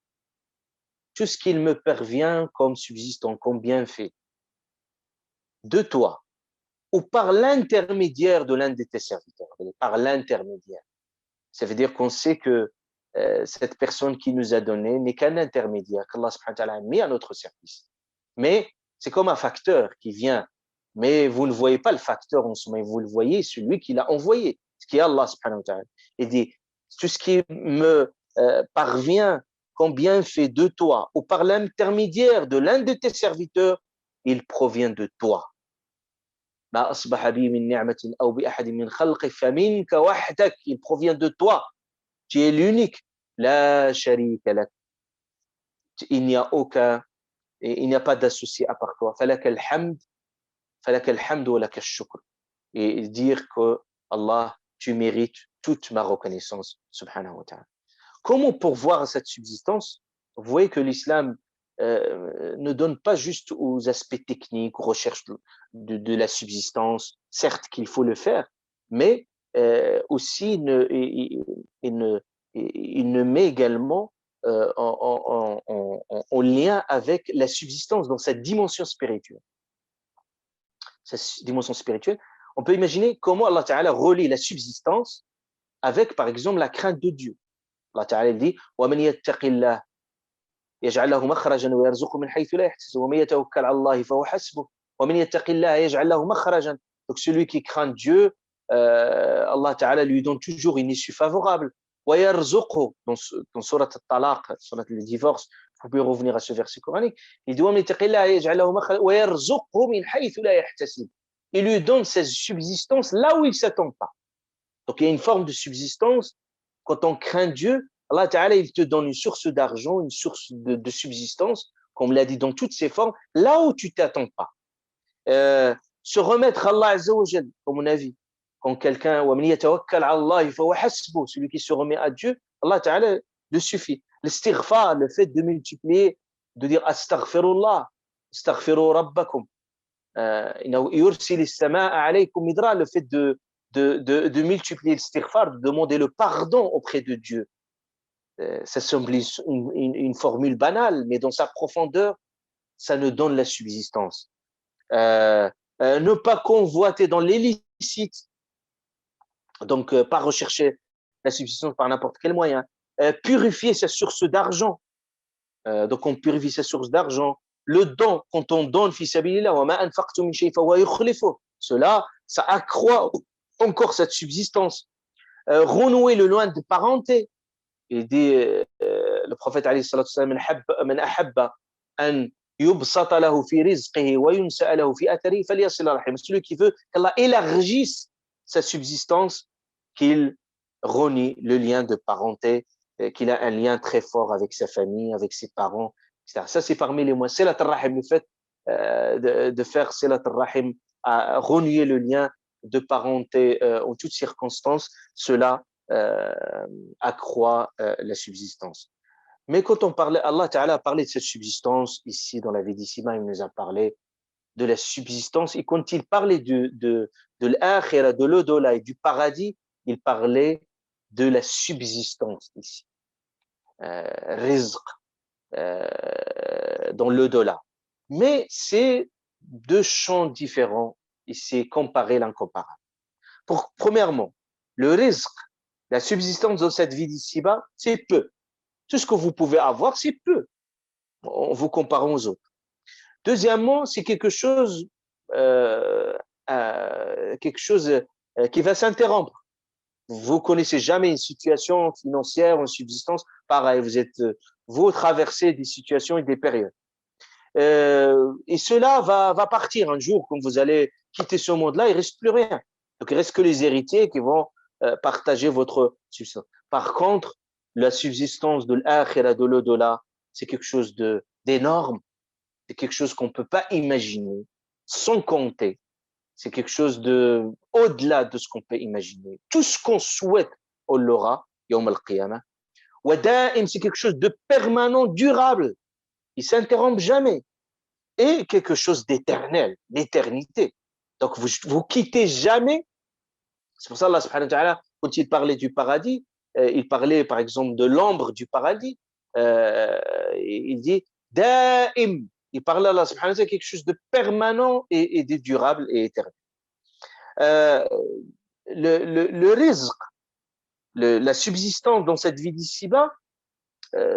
tout ce qu'il me parvient comme subsistant, comme bienfait de toi, ou par l'intermédiaire de l'un de tes serviteurs, par l'intermédiaire. Ça veut dire qu'on sait que cette personne qui nous a donné n'est qu'un intermédiaire, qu'Allah subhanahu wa ta'ala a mis à notre service. Mais c'est comme un facteur qui vient, mais vous ne voyez pas le facteur en soi, mais vous le voyez, celui qui l'a envoyé, ce qui est Allah subhanahu wa ta'ala. Il dit, tout ce qui me parvient comme bienfait de toi, ou par l'intermédiaire de l'un de tes serviteurs, il provient de toi. ما أصبح بي من نعمة أو بأحد من خلقك فمنك وحدك, il provient de toi, tu es l'unique, لا شريك لك, il n'y a pas d'associé à part toi, فلك الحمد ولك الشكر, et dire que Allah, tu mérites toute ma reconnaissance, subhanahu wa ta'ala. Comment pourvoir à cette subsistance? Vous voyez que l'islam ne donne pas juste aux aspects techniques, aux recherches de la subsistance, certes qu'il faut le faire, mais aussi il ne met également en lien avec la subsistance dans sa dimension spirituelle. Sa dimension spirituelle, on peut imaginer comment Allah Ta'ala relie la subsistance avec, par exemple, la crainte de Dieu. Allah Ta'ala dit وَمَنْ يَتَّقِ اللَّهَ يَجْعَلْ لَهُ مَخْرَجًا وَيَرْزُقْهُ مِنْ حَيْثُ لَا يَحْتَسِبُ وَمَنْ يَتَوَكَّلْ عَلَى اللَّهِ فَهُوَ حَسْبُهُ وَمَنْ يَتَّقِ اللَّهَ يَجْعَلْ لَهُ مَخْرَجًا. Donc celui qui craint Dieu, Allah Ta'ala lui donne toujours une issue favorable. وَيَرْزُقْهُ dans Surat al-Talaq, Surat le divorce, vous pouvez revenir à ce verset coranique. Il dit وَمَنْ يَتَّقِ اللَّهَ يَجْعَلْ لَهُ مَخْرَجًا وَيَرْزُقْهُ مِنْ حَيْثُ لَا يَحْتَسِبُ. Il lui donne cette subsistance là où il ne s'attend pas. Donc il y a une forme de subsistance. Quand on craint Dieu, Allah Ta'ala, il te donne une source d'argent, une source de subsistance, comme l'a dit dans toutes ses formes, là où tu ne t'attends pas. Se remettre à Allah Azza wa Jal, comme on a vu. Quand quelqu'un, celui qui se remet à Dieu, Allah Ta'ala le suffit. L'istighfar, le fait de multiplier, de dire astaghfirullah, astaghfiru rabbakum, le fait de multiplier l'istighfar, de demander le pardon auprès de Dieu. Ça semble une formule banale, mais dans sa profondeur, ça nous donne la subsistance. Ne pas convoiter dans l'illicite, donc pas rechercher la subsistance par n'importe quel moyen. Purifier sa source d'argent, donc on purifie sa source d'argent. Le don, quand on donne fi sabilillah, wa ma anfaqtum min shay'in fa huwa yukhlifu, cela, ça accroît encore cette subsistance. Renouer le lien de parenté. Il dit, le prophète alayhi salatu wasallam, man ahabba an yubsata lahu fi rizqihi wa yunsa'a lahu fi atharihi falyasil rahim. Celui qui veut qu'Allah élargisse sa subsistance, qu'il renie le lien de parenté, qu'il a un lien très fort avec sa famille, avec ses parents, etc. Ça, c'est parmi les moyens. Silat al-Rahim, le fait de faire Silat al-Rahim, à renier le lien de parenté en toutes circonstances, cela accroît la subsistance. Mais quand on parlait, Allah Ta'ala a parlé de cette subsistance ici dans la Védicima, il nous a parlé de la subsistance. Et quand il parlait de l'akhira, de l'au-delà et du paradis, il parlait de la subsistance ici. Rizq, dans l'au-delà. Mais c'est deux champs différents et c'est comparé l'incomparable. Premièrement, le rizq, la subsistance dans cette vie d'ici-bas, c'est peu. Tout ce que vous pouvez avoir, c'est peu en vous comparant aux autres. Deuxièmement, c'est quelque chose qui va s'interrompre. Vous connaissez jamais une situation financière, une subsistance, pareil, vous traversez des situations et des périodes. Et cela va partir un jour, quand vous allez quitter ce monde-là, il ne reste plus rien. Donc, il ne reste que les héritiers qui vont partager votre subsistance. Par contre, la subsistance de l'akhira, de l'au-delà, c'est quelque chose d'énorme. C'est quelque chose qu'on ne peut pas imaginer, sans compter. C'est quelque chose au-delà de ce qu'on peut imaginer. Tout ce qu'on souhaite, on l'aura, yawm al-qiyamah. Wa da'im, c'est quelque chose de permanent, durable. Il ne s'interrompt jamais. Et quelque chose d'éternel, d'éternité. Donc, vous quittez jamais. C'est pour ça Allah subhanahu wa ta'ala, quand il parlait du paradis, il parlait par exemple de l'ombre du paradis. Il dit da'im. Il parle Allah subhanahu wa ta'ala quelque chose de permanent et de durable et éternel. Le rizq, la subsistance dans cette vie d'ici-bas,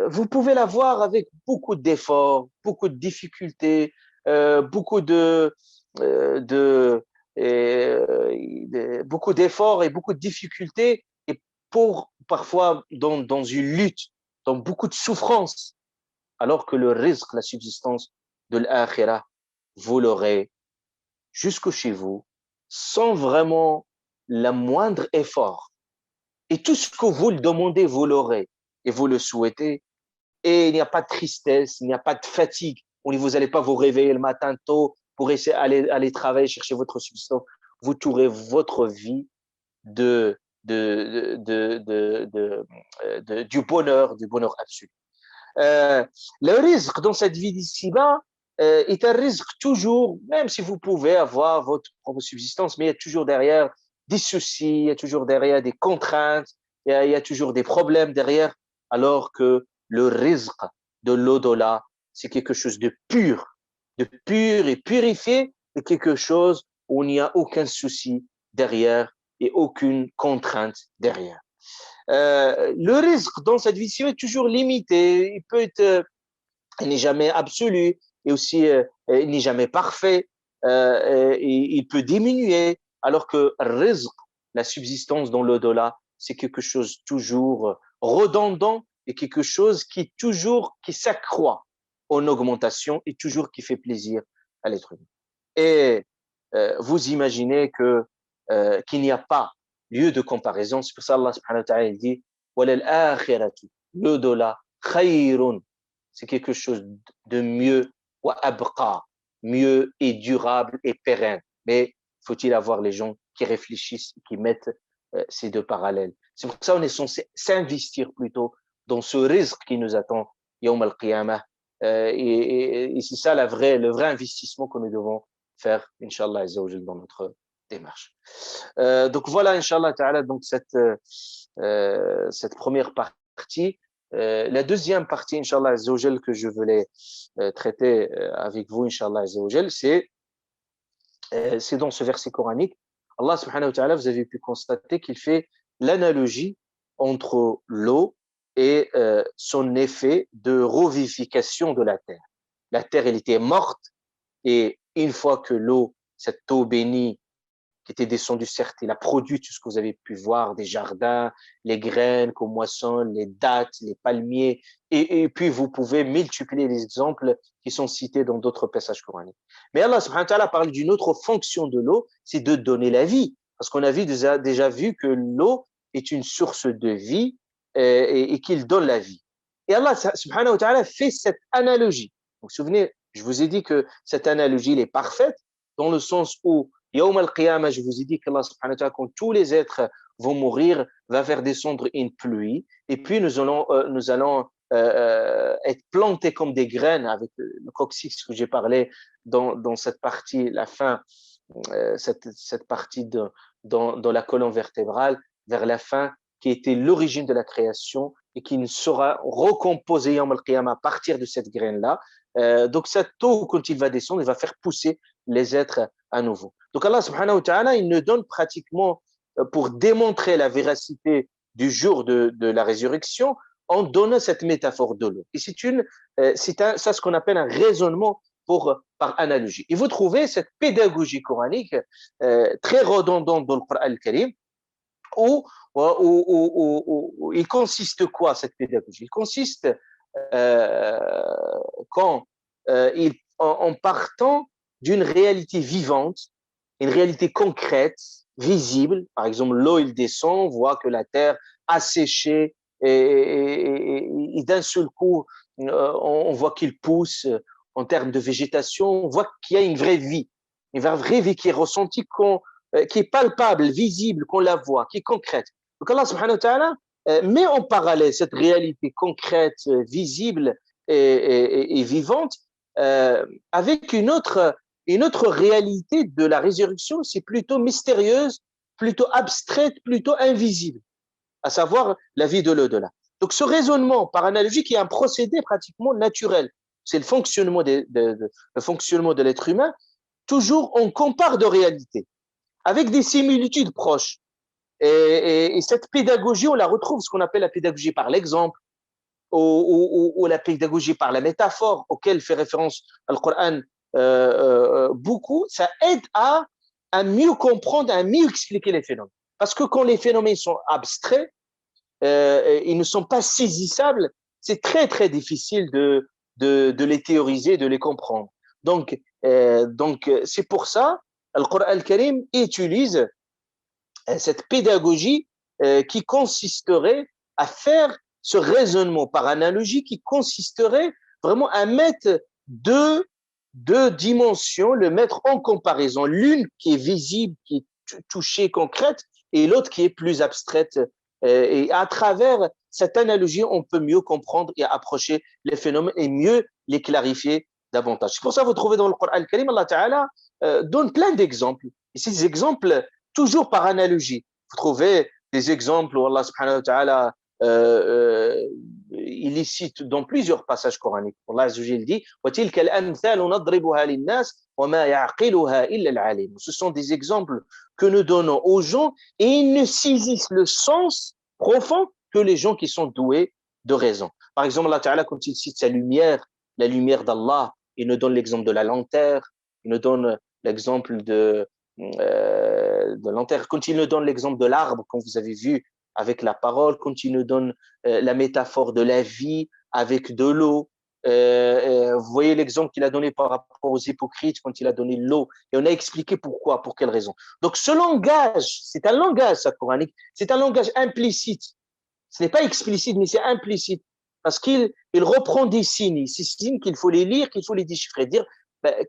vous pouvez l'avoir avec beaucoup d'efforts, beaucoup de difficultés, beaucoup beaucoup d'efforts et beaucoup de difficultés, et parfois dans une lutte, dans beaucoup de souffrance, alors que le rizq, la subsistance de l'akhira, vous l'aurez jusqu'au chez vous, sans vraiment le moindre effort. Et tout ce que vous le demandez, vous l'aurez, et vous le souhaitez, et il n'y a pas de tristesse, il n'y a pas de fatigue, vous n'allez pas vous réveiller le matin tôt pour essayer d'aller travailler, chercher votre subsistance. Vous tourez votre vie du bonheur absolu. Le risque dans cette vie d'ici-bas est un risque toujours, même si vous pouvez avoir votre propre subsistance, mais il y a toujours derrière des soucis, il y a toujours derrière des contraintes, il y a toujours des problèmes derrière, alors que le risque de l'au-delà, c'est quelque chose de pur et purifié, et quelque chose où il n'y a aucun souci derrière et aucune contrainte derrière. Le risque dans cette vie-ci est toujours limité. Il peut être, il n'est jamais absolu, et aussi il n'est jamais parfait. Il peut diminuer, alors que risque, la subsistance dans l'au-delà, c'est quelque chose toujours redondant et quelque chose qui s'accroît en augmentation et toujours qui fait plaisir à l'être humain. Et vous imaginez qu'il n'y a pas lieu de comparaison. C'est pour ça Allah subhanahu wa ta'ala dit l'au-delà, khayrun, c'est quelque chose de mieux, wa abqa, mieux et durable et pérenne. Mais faut-il avoir les gens qui réfléchissent, qui mettent ces deux parallèles. C'est pour ça qu'on est censé s'investir plutôt dans ce risque qui nous attend Yawm al-Qiyamah. Et c'est ça le vrai investissement que nous devons faire, Inch'Allah Azza wa Jal, dans notre démarche. Donc voilà, Inch'Allah Ta'ala, donc cette première partie. La deuxième partie, Inch'Allah Azza wa Jal, que je voulais traiter avec vous, Inch'Allah Azza wa Jal, c'est dans ce verset coranique. Allah subhanahu wa ta'ala, vous avez pu constater qu'il fait l'analogie entre l'eau et son effet de revivification de la terre. La terre, elle était morte, et une fois que l'eau, cette eau bénie qui était descendue, certes, elle a produit tout ce que vous avez pu voir, des jardins, les graines qu'on moissonne, les dattes, les palmiers, et puis vous pouvez multiplier les exemples qui sont cités dans d'autres passages coraniques. Mais Allah subhanahu wa ta'ala parle d'une autre fonction de l'eau, c'est de donner la vie, parce qu'on a déjà vu que l'eau est une source de vie et qu'il donne la vie. Et Allah subhanahu wa ta'ala fait cette analogie. Vous vous souvenez, je vous ai dit que cette analogie, elle est parfaite, dans le sens où Yawm al-Qiyamah, je vous ai dit qu'Allah subhanahu wa ta'ala, quand tous les êtres vont mourir, va faire descendre une pluie, et puis nous allons être plantés comme des graines avec le coccyx que j'ai parlé dans cette partie, la fin, cette partie dans la colonne vertébrale, vers la fin, qui était l'origine de la création et qui ne sera recomposée Yawm al-Qiyamah à partir de cette graine-là. Donc cette eau, quand il va descendre, il va faire pousser les êtres à nouveau. Donc Allah subhanahu wa ta'ala, il nous donne pratiquement, pour démontrer la véracité du jour de la résurrection, en donnant cette métaphore de l'eau. Et c'est ça ce qu'on appelle un raisonnement par analogie. Et vous trouvez cette pédagogie coranique très redondante dans le Coran al-Karim, où il consiste quoi cette pédagogie? Il consiste en partant d'une réalité vivante, une réalité concrète, visible. Par exemple, l'eau, il descend, on voit que la terre a séché et d'un seul coup, on voit qu'il pousse en termes de végétation, on voit qu'il y a une vraie vie qui est ressentie, qui est palpable, visible, qu'on la voit, qui est concrète. Donc Allah subhanahu wa ta'ala met en parallèle cette réalité concrète, visible et vivante avec une autre réalité de la résurrection, c'est plutôt mystérieuse, plutôt abstraite, plutôt invisible, à savoir la vie de l'au-delà. Donc ce raisonnement par analogie qui est un procédé pratiquement naturel, c'est le fonctionnement de l'être humain. Toujours on compare de réalités avec des similitudes proches. Et cette pédagogie, on la retrouve, ce qu'on appelle la pédagogie par l'exemple, ou la pédagogie par la métaphore, auquel fait référence le Coran beaucoup. Ça aide à mieux comprendre, à mieux expliquer les phénomènes. Parce que quand les phénomènes sont abstraits, ils ne sont pas saisissables, c'est très très difficile de les théoriser, de les comprendre. Donc c'est pour ça le Coran al-Karim utilise cette pédagogie qui consisterait à faire ce raisonnement par analogie, qui consisterait vraiment à mettre deux dimensions, le mettre en comparaison, l'une qui est visible, qui est touchée, concrète, et l'autre qui est plus abstraite. Et à travers cette analogie, on peut mieux comprendre et approcher les phénomènes et mieux les clarifier davantage. C'est pour ça que vous trouvez dans le Coran al-Karim, Allah Ta'ala donne plein d'exemples. Et ces exemples, toujours par analogie. Vous trouvez des exemples où Allah subhanahu wa ta'ala il les cite dans plusieurs passages coraniques. Allah Azza wa Jalla dit وَتِلْكَ الْأَمْثَالُ نَضْرِبُهَا لِلنَّاسِ وَمَا يَعْقِلُهَا إِلَّا الْعَلِيمُ. Ce sont des exemples que nous donnons aux gens et ils ne saisissent le sens profond que les gens qui sont doués de raison. Par exemple, Allah Ta'ala, quand il cite sa lumière, la lumière d'Allah, il nous donne l'exemple de la lanterne, il nous donne l'exemple de lanterne, quand il nous donne l'exemple de l'arbre, comme vous avez vu, avec la parole, quand il nous donne la métaphore de la vie avec de l'eau. Vous voyez l'exemple qu'il a donné par rapport aux hypocrites quand il a donné l'eau. Et on a expliqué pourquoi, pour quelle raison. Donc ce langage, c'est un langage, ça, coranique, c'est un langage implicite. Ce n'est pas explicite, mais c'est implicite. Parce qu'il reprend des signes, ces signes qu'il faut les lire, qu'il faut les déchiffrer, dire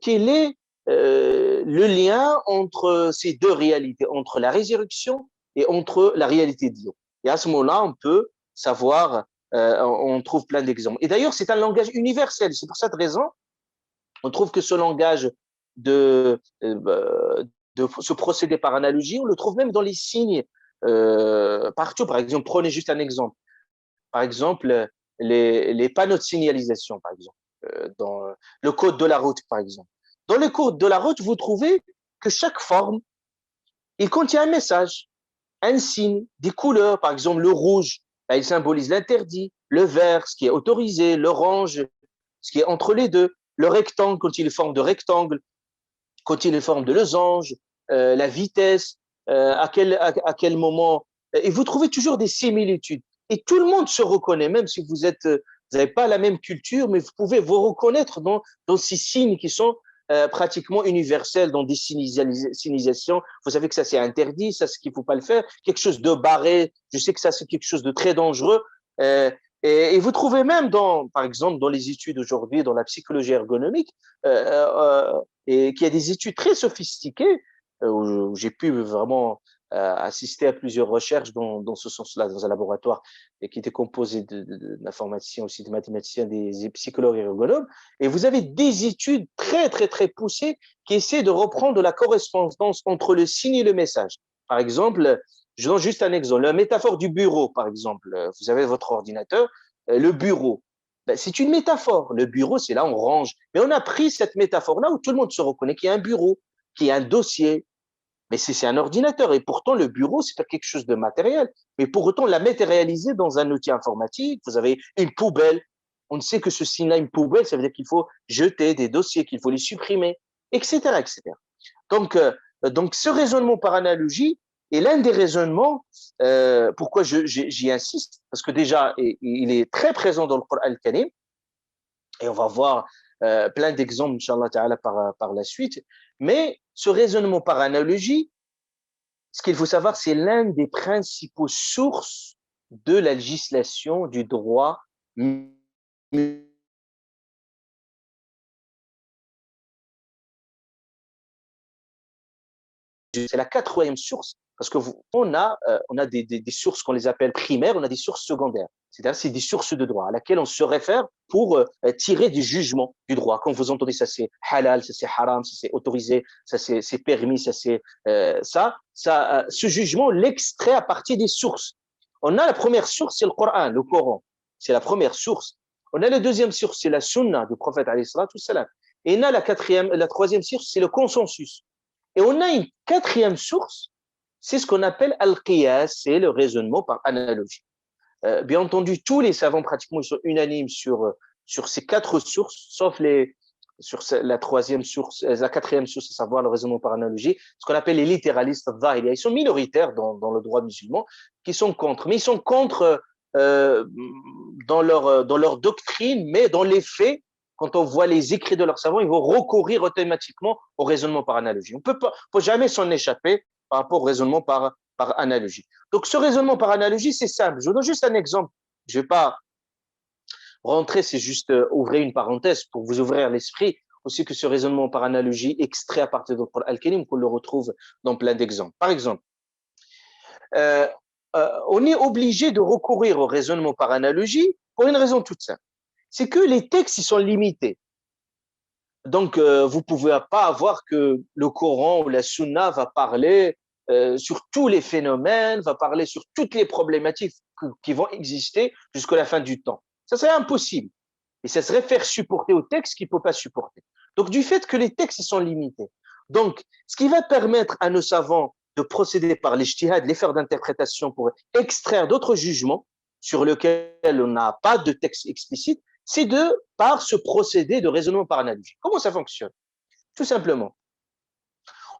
quel est le lien entre ces deux réalités, entre la résurrection et entre la réalité de Dieu. Et à ce moment-là, on peut savoir, on trouve plein d'exemples. Et d'ailleurs, c'est un langage universel. C'est pour cette raison, on trouve que ce langage de ce procédé par analogie, on le trouve même dans les signes partout. Par exemple, prenez juste un exemple. Par exemple, les panneaux de signalisation, par exemple, dans le code de la route, par exemple. Dans le code de la route, vous trouvez que chaque forme, il contient un message, un signe, des couleurs. Par exemple, le rouge, il symbolise l'interdit. Le vert, ce qui est autorisé. L'orange, ce qui est entre les deux. Le rectangle, quand il est forme de rectangle. Quand il est forme de losange. La vitesse, à quel moment. Et vous trouvez toujours des similitudes. Et tout le monde se reconnaît, même si vous n'avez pas la même culture, mais vous pouvez vous reconnaître dans ces signes qui sont pratiquement universels, dans des signalisations. Vous savez que ça c'est interdit, ça c'est qu'il ne faut pas le faire. Quelque chose de barré, je sais que ça c'est quelque chose de très dangereux. Et vous trouvez même par exemple, dans les études aujourd'hui, dans la psychologie ergonomique, et qu'il y a des études très sophistiquées où j'ai pu vraiment assister à plusieurs recherches dans ce sens-là, dans un laboratoire et qui était composé d'informaticiens, aussi de mathématiciens, des psychologues ergonomes. Et vous avez des études très, très, très poussées qui essaient de reprendre la correspondance entre le signe et le message. Par exemple, je donne juste un exemple. La métaphore du bureau, par exemple. Vous avez votre ordinateur, le bureau. C'est une métaphore. Le bureau, c'est là où on range. Mais on a pris cette métaphore-là où tout le monde se reconnaît qu'il y a un bureau, qu'il y a un dossier. Mais c'est un ordinateur. Et pourtant, le bureau, c'est pas quelque chose de matériel. Mais pour autant, la matérialiser dans un outil informatique, vous avez une poubelle. On sait que ce signe-là, une poubelle, ça veut dire qu'il faut jeter des dossiers, qu'il faut les supprimer, etc., etc. Donc, ce raisonnement par analogie est l'un des raisonnements, pourquoi j'y insiste, parce que déjà, il est très présent dans le Coran al-Karim, et on va voir plein d'exemples, Inch'Allah Ta'ala, par la suite. Mais ce raisonnement par analogie, ce qu'il faut savoir, c'est l'un des principaux sources de la législation du droit. C'est la quatrième source, parce qu'on a des sources qu'on les appelle primaires, on a des sources secondaires. C'est-à-dire c'est des sources de droit à laquelle on se réfère pour tirer des jugements du droit. Quand vous entendez ça c'est halal, ça c'est haram, ça c'est autorisé, ça c'est permis, ça c'est ce jugement l'extrait à partir des sources. On a la première source, c'est le Coran, c'est la première source. On a la deuxième source, c'est la sunna du prophète alayhi salatu wassalam. Et on a la troisième source, c'est le consensus. Et on a une quatrième source, c'est ce qu'on appelle al-qiyas, c'est le raisonnement par analogie. Bien entendu, tous les savants pratiquement ils sont unanimes sur ces quatre sources, sauf sur la troisième source, la quatrième source, à savoir le raisonnement par analogie, ce qu'on appelle les littéralistes dhahiriya. Ils sont minoritaires dans le droit musulman, qui sont contre, mais ils sont contre dans leur doctrine, mais dans les faits. Quand on voit les écrits de leurs savants, ils vont recourir automatiquement au raisonnement par analogie. On ne peut jamais s'en échapper par rapport au raisonnement par analogie. Donc, ce raisonnement par analogie, c'est simple. Je vous donne juste un exemple. Je ne vais pas rentrer, c'est juste ouvrir une parenthèse pour vous ouvrir l'esprit. Aussi que ce raisonnement par analogie extrait à partir de Al-Karim, qu'on le retrouve dans plein d'exemples. Par exemple, on est obligé de recourir au raisonnement par analogie pour une raison toute simple. C'est que les textes, ils sont limités. Donc, vous ne pouvez pas avoir que le Coran ou la Sunna va parler sur tous les phénomènes, va parler sur toutes les problématiques qui vont exister jusqu'à la fin du temps. Ça serait impossible. Et ça serait faire supporter au texte qu'il ne peut pas supporter. Donc, du fait que les textes sont limités. Donc, ce qui va permettre à nos savants de procéder par l'ijtihad, l'effort d'interprétation pour extraire d'autres jugements sur lesquels on n'a pas de texte explicite, c'est par ce procédé de raisonnement par analogie. Comment ça fonctionne? Tout simplement,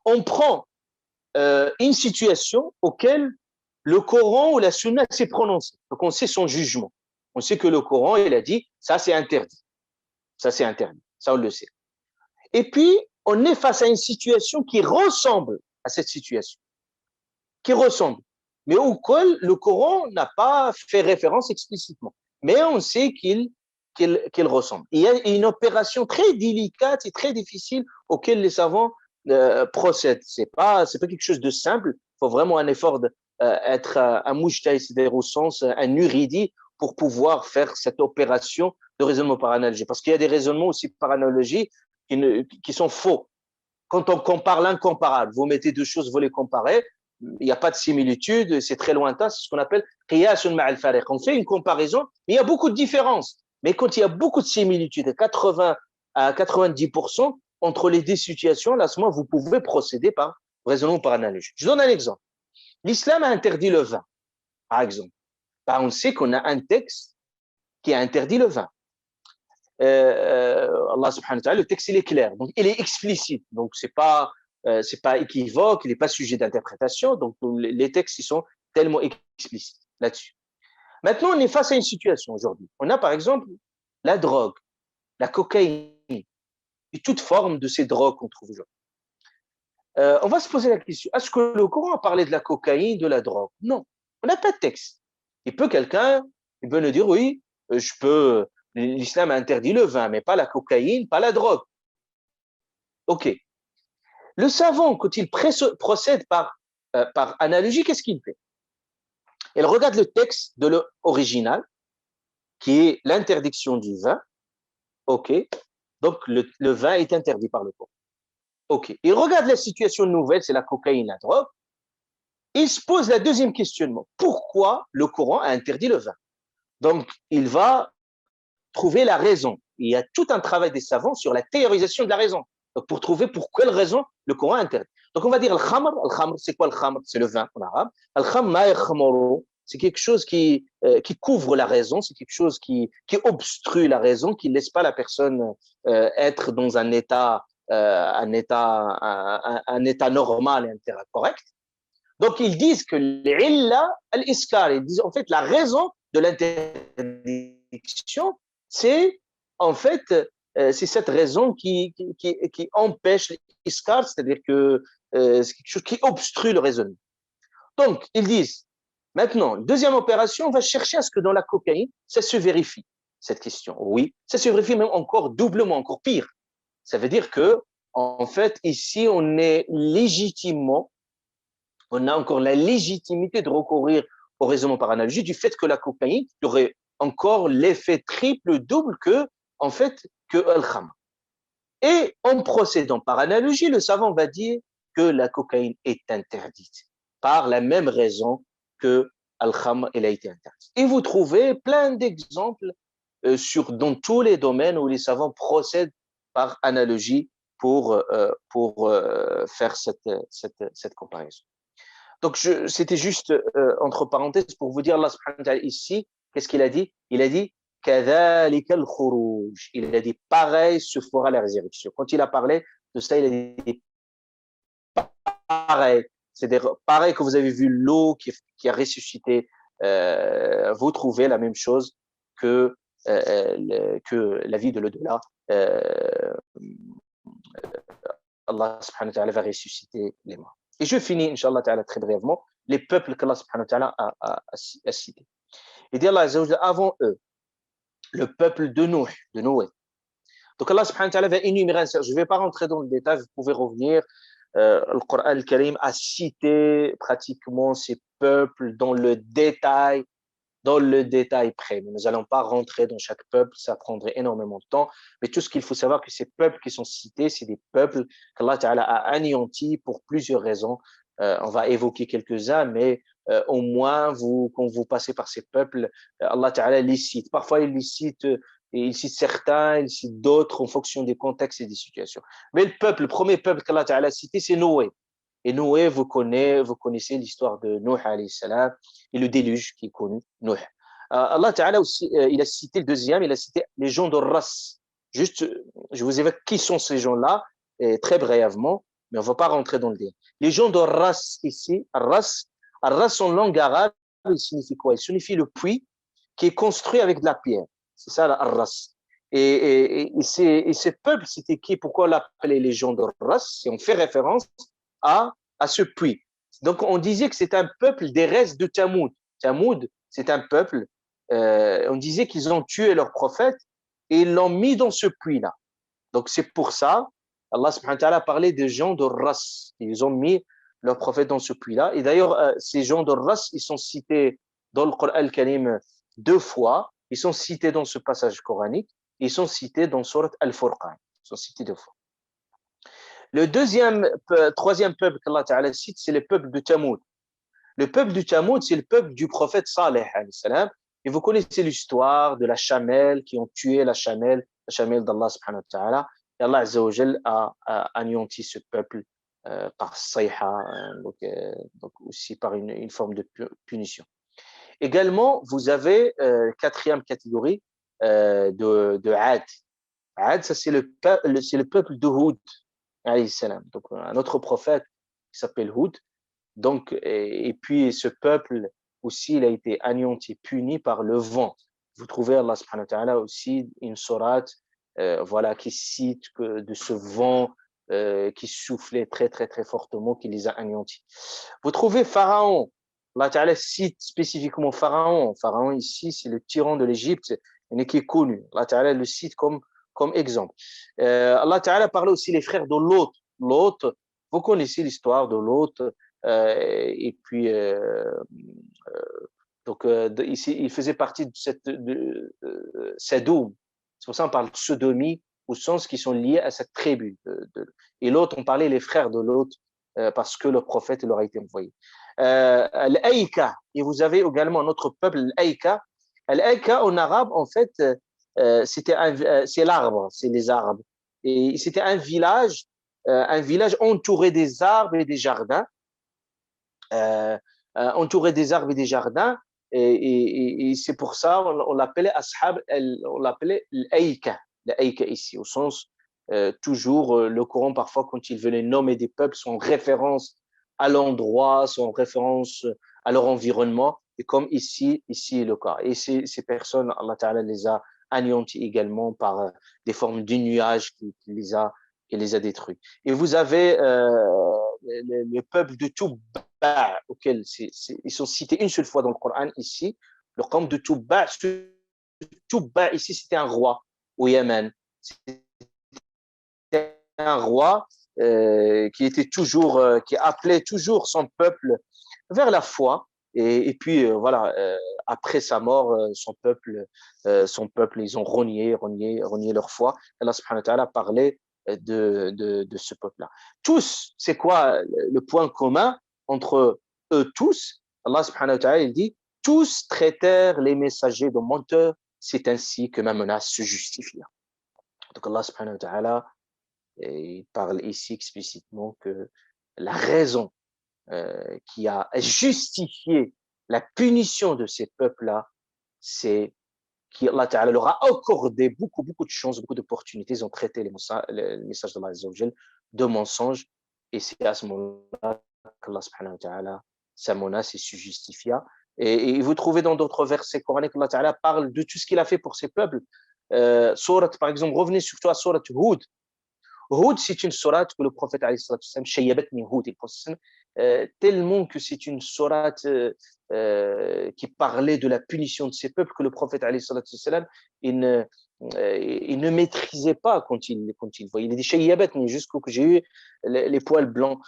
on prend une situation auquel le Coran ou la Sunna s'est prononcé. Donc, on sait son jugement. On sait que le Coran, il a dit, ça c'est interdit. Ça c'est interdit. Ça, on le sait. Et puis, on est face à une situation qui ressemble à cette situation. Qui ressemble. Mais auquel le Coran n'a pas fait référence explicitement. Mais on sait qu'il ressemble. Il y a une opération très délicate et très difficile auquel les savants procèdent. C'est pas quelque chose de simple. Il faut vraiment un effort d'être un mujtahid, c'est-à-dire au sens un uridi, pour pouvoir faire cette opération de raisonnement par analogie. Parce qu'il y a des raisonnements aussi par analogie qui sont faux. Quand on compare l'incomparable, vous mettez deux choses, vous les comparez, il n'y a pas de similitude, c'est très lointain, c'est ce qu'on appelle qiyasun ma'al fariq. On fait une comparaison, mais il y a beaucoup de différences. Mais quand il y a beaucoup de similitudes, 80 à 90% entre les deux situations, là, à ce moment, vous pouvez procéder par raisonnement par analogie. Je donne un exemple. L'islam a interdit le vin, par exemple. Ben, on sait qu'on a un texte qui a interdit le vin. Allah subhanahu wa ta'ala, le texte, il est clair. Donc, il est explicite. Donc, c'est pas équivoque, il n'est pas sujet d'interprétation. Donc, les textes, ils sont tellement explicites là-dessus. Maintenant, on est face à une situation aujourd'hui. On a, par exemple, la drogue, la cocaïne, et toute forme de ces drogues qu'on trouve aujourd'hui. On va se poser la question, est-ce que le Coran a parlé de la cocaïne, de la drogue? Non, on n'a pas de texte. Quelqu'un peut nous dire, oui, l'islam a interdit le vin, mais pas la cocaïne, pas la drogue. OK. Le savant, quand il procède par analogie, qu'est-ce qu'il fait? Il regarde le texte de l'original, qui est l'interdiction du vin. OK. Donc, le vin est interdit par le Coran. OK. Il regarde la situation nouvelle, c'est la cocaïne, la drogue. Il se pose la deuxième questionnement. Pourquoi le Coran a interdit le vin? Donc, il va trouver la raison. Il y a tout un travail des savants sur la théorisation de la raison. Donc, pour trouver pour quelle raison le Coran interdit. Donc, on va dire al-khamr, c'est quoi le khamr? C'est le vin en arabe. Al-khamr ma yakhmuru, c'est quelque chose qui couvre la raison, c'est quelque chose qui obstrue la raison, qui ne laisse pas la personne être dans un état normal et un terrain correct. Donc, ils disent que l'illa al-iskar, ils disent en fait la raison de l'interdiction, c'est en fait c'est cette raison qui empêche l'iskar, c'est-à-dire que c'est quelque chose qui obstrue le raisonnement. Donc, ils disent, maintenant, deuxième opération, on va chercher à ce que dans la cocaïne, ça se vérifie, cette question. Oui, ça se vérifie même encore doublement, encore pire. Ça veut dire que, en fait, ici, on a encore la légitimité de recourir au raisonnement par analogie du fait que la cocaïne aurait encore l'effet triple, double que al-khamr. Et en procédant par analogie, le savant va dire que la cocaïne est interdite par la même raison que al-khamr elle a été interdite. Et vous trouvez plein d'exemples dans tous les domaines où les savants procèdent par analogie pour faire cette comparaison. Donc, c'était juste entre parenthèses pour vous dire, Allah subhanahu wa ta'ala ici, qu'est-ce qu'il a dit? Il a dit كَذَلِكَ الْخُرُوجِ. Il a dit pareil se fera la résurrection. Quand il a parlé de ça, il a dit pareil. C'est-à-dire pareil que vous avez vu l'eau qui a ressuscité, vous trouvez la même chose que la vie de l'au-delà. Allah subhanahu wa ta'ala va ressusciter les morts. Et je finis, Inch'Allah ta'ala, très brièvement, les peuples qu'Allah subhanahu wa ta'ala a cités. Il dit Allah Azza wa Jalla, avant eux, le peuple de Noé. Donc Allah subhanahu wa ta'ala va énumérer, je ne vais pas rentrer dans le détail, vous pouvez revenir le Coran al-Karim a cité pratiquement ces peuples dans le détail près. Nous n'allons pas rentrer dans chaque peuple, ça prendrait énormément de temps. Mais tout ce qu'il faut savoir, que ces peuples qui sont cités, c'est des peuples qu'Allah Ta'ala a anéantis pour plusieurs raisons. On va évoquer quelques-uns, mais au moins, quand vous passez par ces peuples, Allah Ta'ala les cite. Parfois, il cite certains, il cite d'autres en fonction des contextes et des situations. Mais le premier peuple qu'Allah Ta'ala a cité, c'est Noé. Et Noé, vous connaissez l'histoire de Nuh alayhi salam et le déluge qui est connu, Nuh. Allah Ta'ala aussi, il a cité le deuxième, il a cité les gens de Ras. Juste, je vous évoque qui sont ces gens-là, très brièvement, mais on ne va pas rentrer dans le détail. Les gens de Ras ici, Ras en langue arabe, il signifie quoi? Il signifie le puits qui est construit avec de la pierre. C'est ça, Ras. Et ce peuple, c'était qui? Pourquoi on l'appelait les gens de Ras? Si on fait référence à ce puits. Donc, on disait que c'est un peuple des restes de Thamoud. Thamoud, c'est un peuple, on disait qu'ils ont tué leur prophète et ils l'ont mis dans ce puits-là. Donc, c'est pour ça, Allah subhanahu wa ta'ala parlait des gens de Ras. Ils ont mis leur prophète dans ce puits-là. Et d'ailleurs, ces gens de Ras, ils sont cités dans le Coran al-Karim 2 fois. Ils sont cités dans ce passage coranique. Ils sont cités dans Surat Al-Furqan. Ils sont cités 2 fois. Le troisième peuple qu'Allah Ta'ala cite, c'est le peuple de Thamoud. Le peuple de Thamoud, c'est le peuple du prophèt Saleh, et vous connaissez l'histoire de la chamelle qui ont tué la chamelle d'Allah subhanahu wa ta'ala. Et Allah Azza wa Jal a anéanti ce peuple par sayha, donc aussi par une forme de punition. Également, vous avez quatrième catégorie de Ad. Ad, ça c'est le peuple de Houd. Donc, un autre prophète qui s'appelle Houd. Donc, et puis ce peuple aussi, il a été anéanti, puni par le vent. Vous trouvez Allah subhanahu wa ta'ala aussi une sourate voilà, qui cite que de ce vent qui soufflait très, très, très fortement, qui les a anéantis. Vous trouvez Pharaon. Allah ta'ala cite spécifiquement Pharaon. Pharaon ici, c'est le tyran de l'Égypte, qui est connu. Allah ta'ala le cite comme exemple. Allah Ta'ala parlait aussi les frères de Lot. Lot, vous connaissez l'histoire de Lot, et puis donc ici, il faisait partie de Sadoum. C'est pour ça qu'on parle de sodomie, au sens qui sont liés à cette tribu. Et Lot, on parlait les frères de Lot, parce que le prophète leur a été envoyé. L'Aïka, et vous avez également un autre peuple, l'Aïka. L'Aïka, en arabe, en fait, c'est l'arbre, c'est les arbres. Et c'était un village entouré des arbres et des jardins, entouré des arbres et des jardins. Et c'est pour ça on l'appelait ashab, on l'appelait l'Aïka ici, au sens toujours le Coran parfois quand il venait nommer des peuples sont référence à l'endroit, sont référence à leur environnement, et comme ici est le cas. Et ces personnes, Allah Ta'ala les a anéantis également par des formes de nuages qui les a détruits. Et vous avez le peuple de Toubba, auquel ils sont cités une seule fois dans le Coran ici, le qawm de Toubba. Toubba ici, c'était un roi au Yémen. C'était un roi qui était toujours, qui appelait toujours son peuple vers la foi. Et puis voilà, après sa mort, son peuple, ils ont renié leur foi. Allah subhanahu wa ta'ala parlait de ce peuple-là. Tous, c'est quoi le point commun entre eux tous? Allah subhanahu wa ta'ala, il dit, tous traitèrent les messagers de menteurs, c'est ainsi que ma menace se justifia. Donc Allah subhanahu wa ta'ala, il parle ici explicitement que la raison qui a justifié la punition de ces peuples-là, c'est qu'Allah Ta'ala leur a accordé beaucoup de chances, beaucoup d'opportunités. Ils ont traité les messages d'Allah Azza wa Jal de mensonges. Et c'est à ce moment-là qu'Allah Subhanahu wa Ta'ala, sa menace se justifia. Et vous trouvez dans d'autres versets coraniques qu'Allah Ta'ala parle de tout ce qu'il a fait pour ces peuples. Surat, par exemple, revenez surtout à Surat Hud. Hud, c'est une sourate que le prophète, Shayyabatni Hud, tellement que c'est une sourate qui parlait de la punition de ces peuples que le prophète alayhi salatu wassalam, il ne maîtrisait pas quand il voyait. Il a dit shayyabatni, jusqu'au que j'ai eu les poils blancs,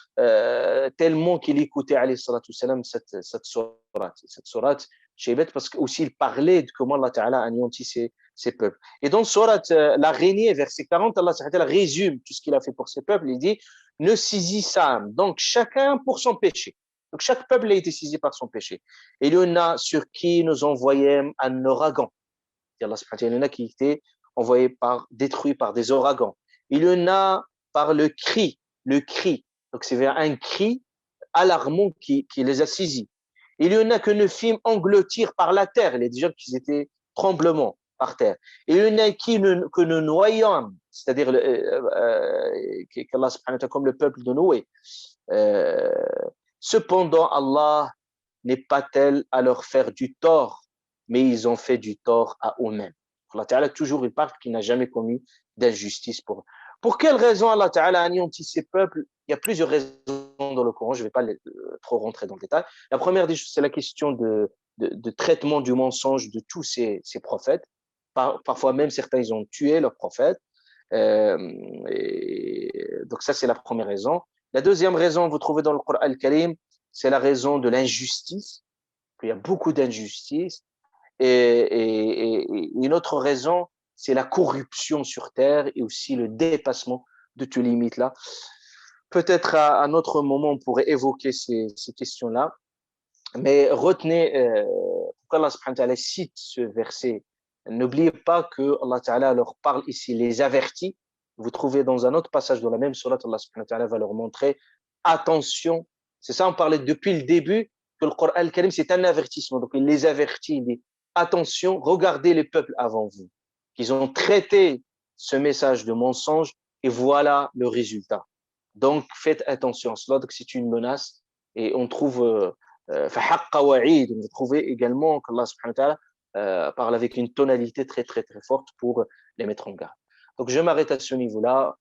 tellement qu'il écoutait alayhi salatu wassalam cette sourate shayyabat, parce qu'aussi il parlait de comment Allah Ta'ala anéantit ces peuples. Et dans sourate l'araignée, verset 40, Allah Ta'ala résume tout ce qu'il a fait pour ces peuples. Il dit ne saisissâmes donc chacun pour son péché. Donc chaque peuple a été saisi par son péché. Et il y en a sur qui nous envoyâmes un ouragan. Il y en a qui étaient envoyés détruits par des ouragans. Il y en a par le cri. Donc c'est un cri alarmant qui les a saisis. Il y en a que nous fîmes engloutir par la terre. Il y a déjà qu'ils étaient tremblements par terre. Il y en a que nous noyons, c'est-à-dire qu'Allah subhanahu wa ta'ala, comme le peuple de Noé. Cependant, Allah n'est pas tel à leur faire du tort, mais ils ont fait du tort à eux-mêmes. Allah Ta'ala, toujours, il parle qu'il n'a jamais commis d'injustice pour eux. Pour quelles raisons Allah Ta'ala a anéanti ces peuples? Il y a plusieurs raisons dans le Coran, je ne vais pas trop rentrer dans le détail. La première des choses, c'est la question de traitement du mensonge de tous ces prophètes. Parfois même, certains, ils ont tué leurs prophètes. Donc ça, c'est la première raison. La deuxième raison, vous trouvez dans le Coran al-Karim, c'est la raison de l'injustice. Il y a beaucoup d'injustice. Et une autre raison, c'est la corruption sur terre et aussi le dépassement de toutes limites-là. Peut-être à un autre moment, on pourrait évoquer ces questions-là. Mais retenez, pourquoi Allah subhanahu wa ta'ala cite ce verset. N'oubliez pas que Allah ta'ala leur parle ici, les avertit. Vous trouvez dans un autre passage de la même sourate, Allah subhanahu wa ta'ala va leur montrer attention. C'est ça, on parlait depuis le début que le Coran al-Karim, c'est un avertissement. Donc, il les avertit, il dit attention, regardez les peuples avant vous, qu'ils ont traité ce message de mensonge et voilà le résultat. Donc, faites attention à cela. Donc, c'est une menace et on trouve, vous trouvez également qu'Allah subhanahu wa ta'ala parle avec une tonalité très, très, très forte pour les mettre en garde. Donc, je m'arrête à ce niveau-là.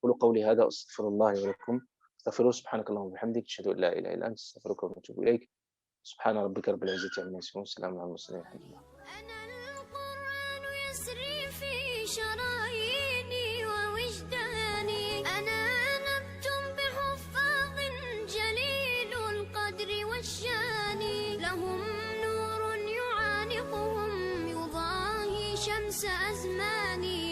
استغفروه سبحانك اللهم وبحمدك اشهد ان لا اله الا انت استغفرك واتوب اليك سبحان ربك رب العزه عما يصفون وسلام على المرسلين الحمد لله أنا القرآن يسري في شراييني ووجداني أنا نبت بحفاظ جليل القدر والشان لهم نور يعانقهم يضاهي شمس أزماني